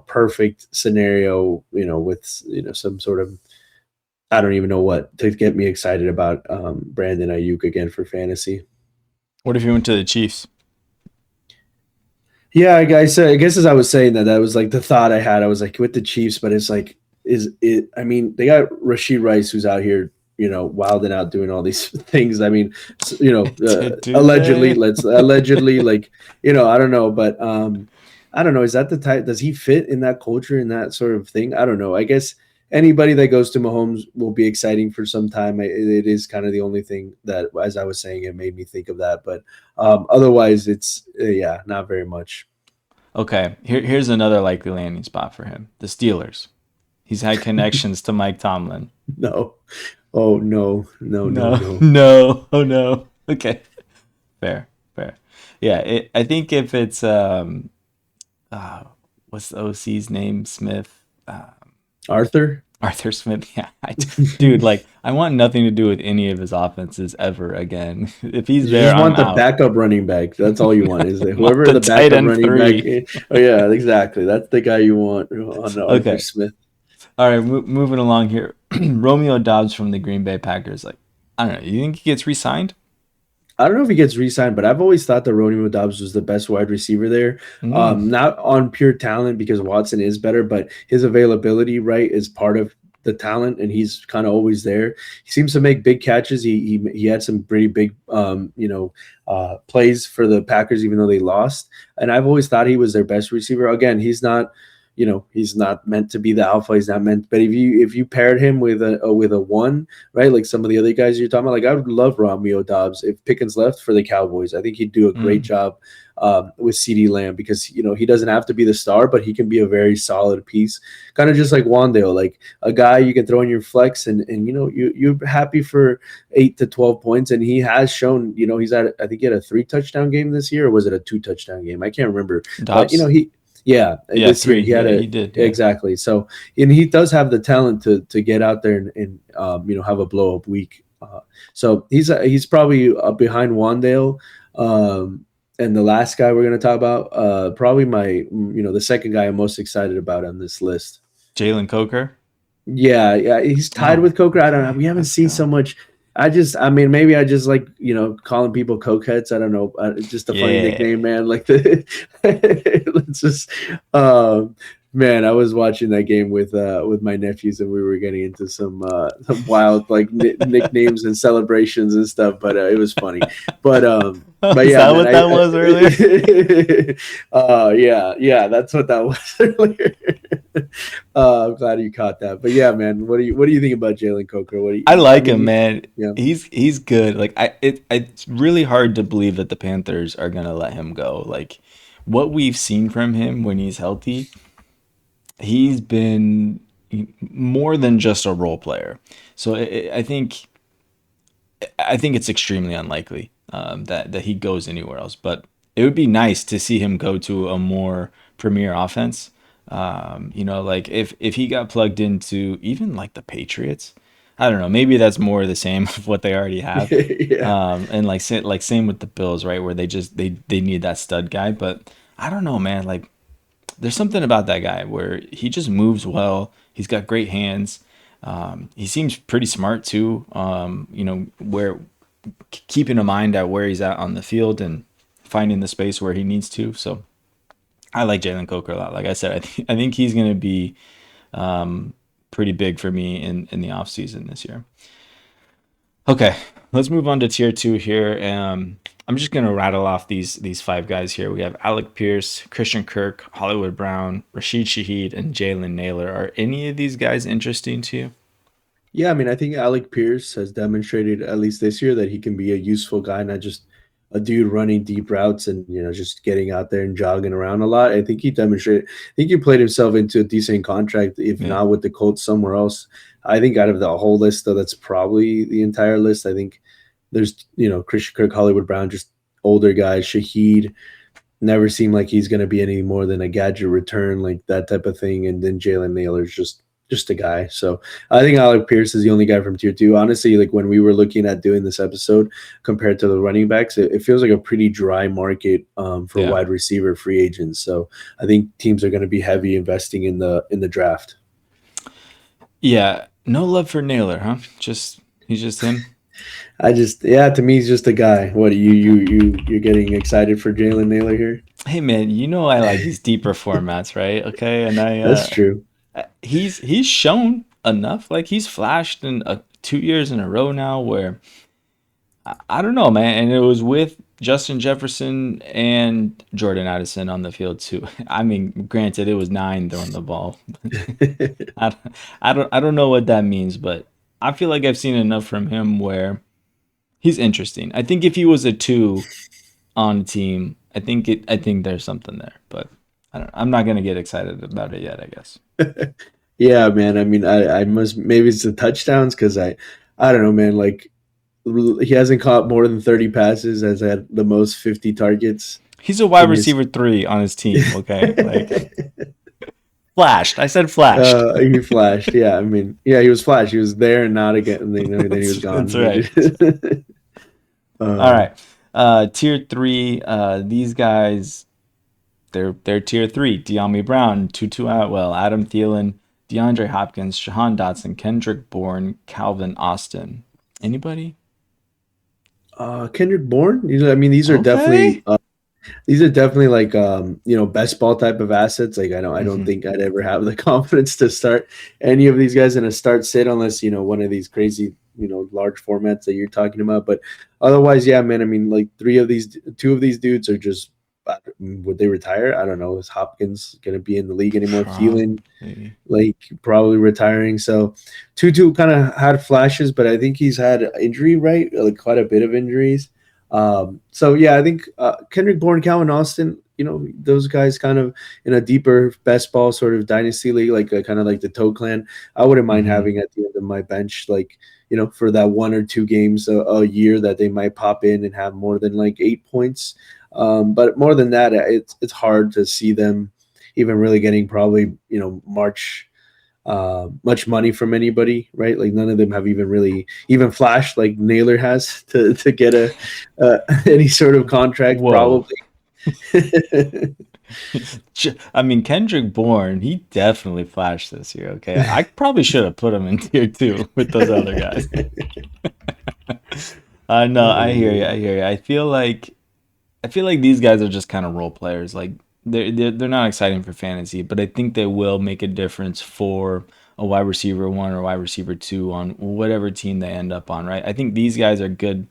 perfect scenario, with some sort of, I don't even know what to get me excited about Brandon Ayuk again for fantasy. What if you went to the Chiefs? Yeah, I guess as I was saying that was like the thought I had. I was like with the Chiefs, but it's like, I mean, they got Rashid Rice who's out here, wilding out doing all these things. I mean, allegedly, like, I don't know, but I don't know. Is that the type? Does he fit in that culture, in that sort of thing? I don't know. I guess anybody that goes to Mahomes will be exciting for some time. It is kind of the only thing that, as I was saying, it made me think of that. But otherwise, it's not very much. Okay, here's another likely landing spot for him: the Steelers. He's had connections to Mike Tomlin. No. Oh no. No. Oh no. Okay. Fair. Yeah, I think if it's what's the OC's name? Smith. Arthur Smith. Yeah, dude. Like, I want nothing to do with any of his offenses ever again. If he's there, you just want I'm the out. backup running back. That's all you want. Is it whoever the backup running back is? Oh yeah, exactly. That's the guy you want on Arthur Smith. All right, moving along here. Romeo Doubs from the Green Bay Packers. Like, I don't know. You think he gets re-signed? I don't know if he gets re-signed, but I've always thought that Romeo Doubs was the best wide receiver there. Not on pure talent because Watson is better, but his availability, right, is part of the talent, and he's kind of always there. He seems to make big catches. He had some pretty big plays for the Packers, even though they lost. And I've always thought he was their best receiver. Again, he's not meant to be the alpha. He's not meant. But if you paired him with a one, right, like some of the other guys you're talking about, like I would love Romeo Dobbs if Pickens left for the Cowboys. I think he'd do a great job with CeeDee Lamb, because he doesn't have to be the star, but he can be a very solid piece, kind of just like Wandale, like a guy you can throw in your flex, and you're happy for 8 to 12 points. And he has shown, he's at, I think he had a 3 touchdown game this year, or was it a 2 touchdown game? I can't remember. Dobbs? But this 3. year He did. Yeah. Exactly. So, and he does have the talent to get out there and have a blow up week. So he's probably up behind Wandale. And the last guy we're going to talk about, probably the second guy I'm most excited about on this list. Jalen Coker. Yeah, he's tied with Coker. I don't know. We haven't seen so much. Maybe I just like, calling people cokeheads. I don't know. It's just a funny nickname, man. Like let's just, man, I was watching that game with my nephews, and we were getting into some wild like nicknames and celebrations and stuff. But it was funny. But Is that what that was earlier? Yeah, that's what that was earlier. I'm glad you caught that. But yeah, man, what do you think about Jalen Coker? I like him, man. Yeah. He's good. Like it's really hard to believe that the Panthers are gonna let him go. Like what we've seen from him when he's healthy, he's been more than just a role player. So I think it's extremely unlikely that he goes anywhere else. But it would be nice to see him go to a more premier offense. Like if he got plugged into even like the Patriots, I don't know, maybe that's more the same of what they already have. And like same with the Bills, right, where they need that stud guy. But I don't know, man, like there's something about that guy where he just moves well. He's got great hands. He seems pretty smart too. Where keeping in mind at where he's at on the field and finding the space where he needs to. So I like Jalen Coker a lot. Like I said, I think he's going to be pretty big for me in the offseason this year. Okay, let's move on to tier 2 here. I'm just going to rattle off these 5 guys here. We have Alec Pierce, Christian Kirk, Hollywood Brown, Rashid Shaheed, and Jalen Naylor. Are any of these guys interesting to you? Yeah, I mean, I think Alec Pierce has demonstrated, at least this year, that he can be a useful guy, not just a dude running deep routes and just getting out there and jogging around a lot. I think he demonstrated. I think he played himself into a decent contract, if not with the Colts, somewhere else. I think out of the whole list, though, that's probably the entire list. I think there's Christian Kirk, Hollywood Brown, just older guys. Shaheed never seemed like he's going to be any more than a gadget return, like that type of thing. And then Jalen Naylor's just a guy. So I think Alec Pierce is the only guy from tier 2. Honestly, like when we were looking at doing this episode compared to the running backs, it feels like a pretty dry market for wide receiver free agents. So I think teams are going to be heavy investing in the draft. Yeah, no love for Naylor, huh? He's just him. To me, he's just a guy. What are you're getting excited for Jalen Naylor here? Hey man, I like these deeper formats, right? Okay, and that's true. He's shown enough. Like he's flashed in 2 years in a row now where I don't know, man. And it was with Justin Jefferson and Jordan Addison on the field too. I mean, granted, it was 9 throwing the ball. I don't know what that means, but I feel like I've seen enough from him where he's interesting. I think if he was a 2 on a team, I think there's something there, but I'm not gonna get excited about it yet, I guess. Yeah, man. I mean, I must, maybe it's the touchdowns, because I don't know, man. Like he hasn't caught more than 30 passes, has had the most 50 targets. He's a wide receiver 3 on his team. Okay, like flashed. I said flashed. He flashed. Yeah, I mean, yeah, he was flashed. He was there and not again, and then he was gone. That's right. All right, tier 3. These guys. They're tier 3. De'Ami Brown, Tutu Atwell, Adam Thielen, DeAndre Hopkins, Shahan Dotson, Kendrick Bourne, Calvin Austin. Anybody? Kendrick Bourne. I mean, these are definitely These are definitely like best ball type of assets. Like I don't think I'd ever have the confidence to start any of these guys in a start sit unless one of these crazy large formats that you're talking about. But otherwise, yeah, man. I mean, like two of these dudes are just would they retire? I don't know. Is Hopkins gonna be in the league anymore? Thielen, Probably. like probably retiring. So Tutu kind of had flashes, but I think he's had injury, right? Like quite a bit of injuries. So yeah, I think Kendrick Bourne, Calvin Austin, those guys kind of in a deeper best ball sort of dynasty league, like kind of like the Toe Clan. I wouldn't mind having at the end of my bench, like for that 1 or 2 games a year that they might pop in and have more than like 8 points. But more than that, it's hard to see them even really getting probably much money from anybody, right? Like none of them have even really even flashed like Naylor has to get any sort of contract. Whoa. Probably. I mean, Kendrick Bourne, he definitely flashed this year. Okay, I probably should have put him in tier 2 with those other guys. I know, I hear you. I hear you. I feel like these guys are just kind of role players. Like they're not exciting for fantasy, but I think they will make a difference for a wide receiver 1 or wide receiver 2 on whatever team they end up on, right? I think these guys are good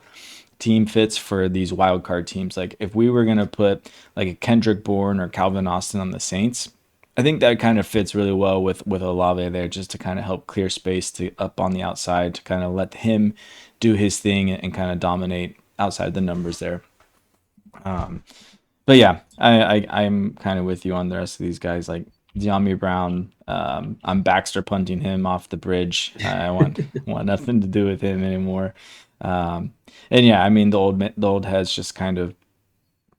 team fits for these wild card teams. Like if we were gonna put like a Kendrick Bourne or Calvin Austin on the Saints, I think that kind of fits really well with Olave there, just to kind of help clear space to up on the outside to kind of let him do his thing and kind of dominate outside the numbers there. But yeah, I'm kind of with you on the rest of these guys. Like De'Ami Brown, I'm Baxter punting him off the bridge. I want nothing to do with him anymore. And yeah, I mean the old heads just kind of,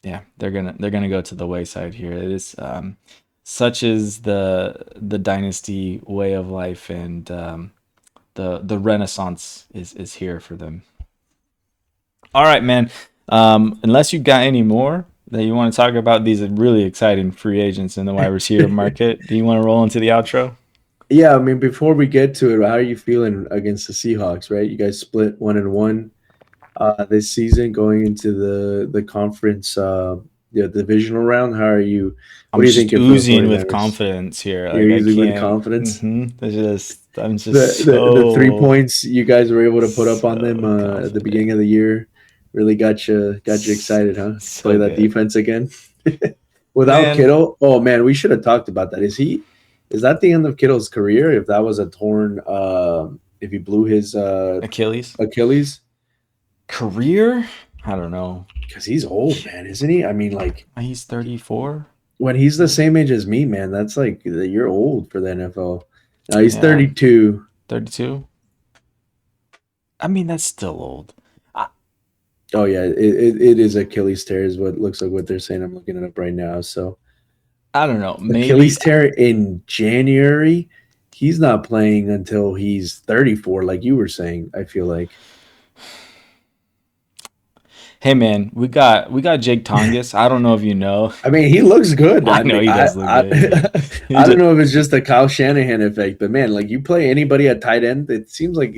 yeah, they're gonna go to the wayside here. It is such is the dynasty way of life, and the renaissance is here for them. All right, man. Unless you got any more that you want to talk about these really exciting free agents in the wide receiver market, do you want to roll into the outro? Yeah, I mean, before we get to it, how are you feeling against the Seahawks? Right, you guys split 1-1 this season, going into the conference, divisional round. How are you? What I'm are you just thinking for the oozing with 49ers? confidence here. You're Like I easy with can't. confidence. I'm The, just the 3 so points you guys were able to put up on them so at the confident. beginning of the year really got you excited, huh? To play So that good, defense again. Without man. Kittle, oh man, we should have talked about that. Is that the end of Kittle's career? If that was a torn, if he blew his Achilles Achilles, career. I don't know. because he's old, man, isn't he? I mean, like He's 34. when he's the same age as me, man, that's like you're old for the NFL. No, he's Yeah, 32. 32. I mean, that's still old. I, Oh yeah, it is Achilles tear is what looks like what they're saying. I'm looking it up right now. So I don't know. Maybe. Achilles tear in January. He's not playing until he's 34, like you were saying. I feel like. Hey, man, we got Jake Tongas. I don't know if you know. I mean, he looks good. I I know mean, he I does look I, good. Yeah. I don't know if it's just a Kyle Shanahan effect, but man, like you play anybody at tight end, it seems like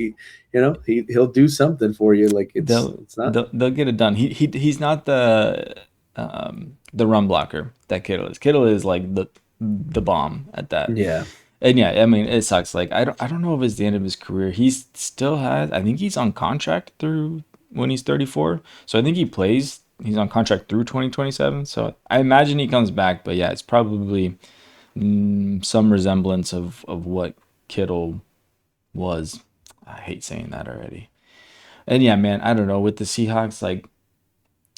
he'll do something for you. Like They'll it's not. they'll get it done. He's not the run blocker that Kittle is. Kittle is like the bomb at that. Yeah. And yeah, I mean it sucks. Like I don't know if it's the end of his career. He's still has. I think he's on contract through when he's 34. So I think he plays. He's on contract through 2027. So I imagine he comes back. But yeah, it's probably some resemblance of what Kittle was. I hate saying that already. And yeah, man, I don't know with the Seahawks. Like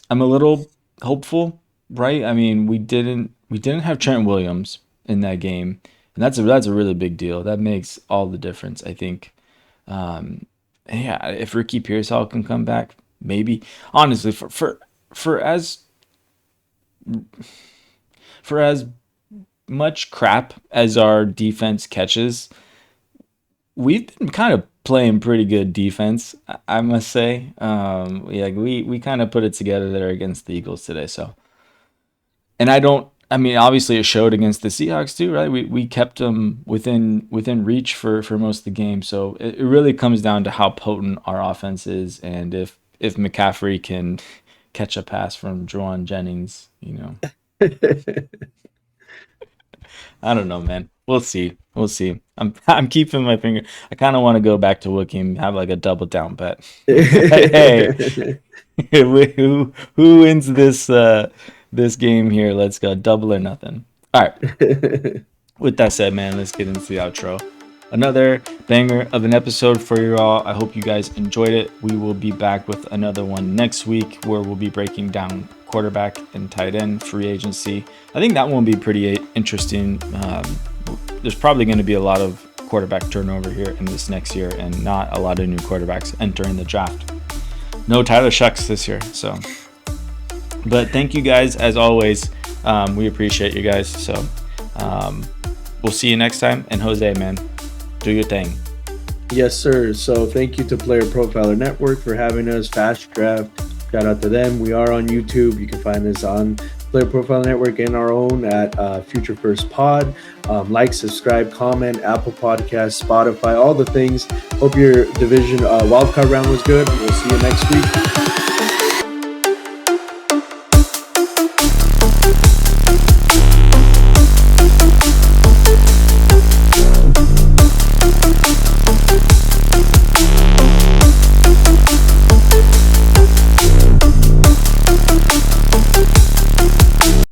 I'm a little hopeful, right? I mean, we didn't have Trent Williams in that game, and that's a really big deal. That makes all the difference, I think. And yeah, if Ricky Pearsall can come back, maybe. Honestly, for as for as much crap as our defense catches, we've been kind of playing pretty good defense, I must say. Yeah, we kind of put it together there against the Eagles today. So, and I mean, obviously it showed against the Seahawks too, right? We kept them within reach for most of the game. So it really comes down to how potent our offense is, and if McCaffrey can catch a pass from Juwan Jennings, you know. I don't know, man. We'll see. I'm keeping my finger. I kind of want to go back to Wookie and have like a double down bet. Hey, who wins this game here? Let's go double or nothing. All right. With that said, man, let's get into the outro. Another banger of an episode for you all. I hope you guys enjoyed it. We will be back with another one next week where we'll be breaking down quarterback and tight end free agency. I think that one will be pretty interesting. There's probably going to be a lot of quarterback turnover here in this next year and not a lot of new quarterbacks entering the draft. No Tyler Shucks this year. So, but thank you guys as always. We appreciate you guys. So we'll see you next time. And Jose, man, do your thing. Yes, sir. So thank you to Player Profiler Network for having us. Fast Draft, shout out to them. We are on YouTube. You can find us on Player Profiler Network and our own at Future First Pod. Like, subscribe, comment, Apple Podcasts, Spotify, all the things. Hope your division wildcard round was good. We'll see you next week.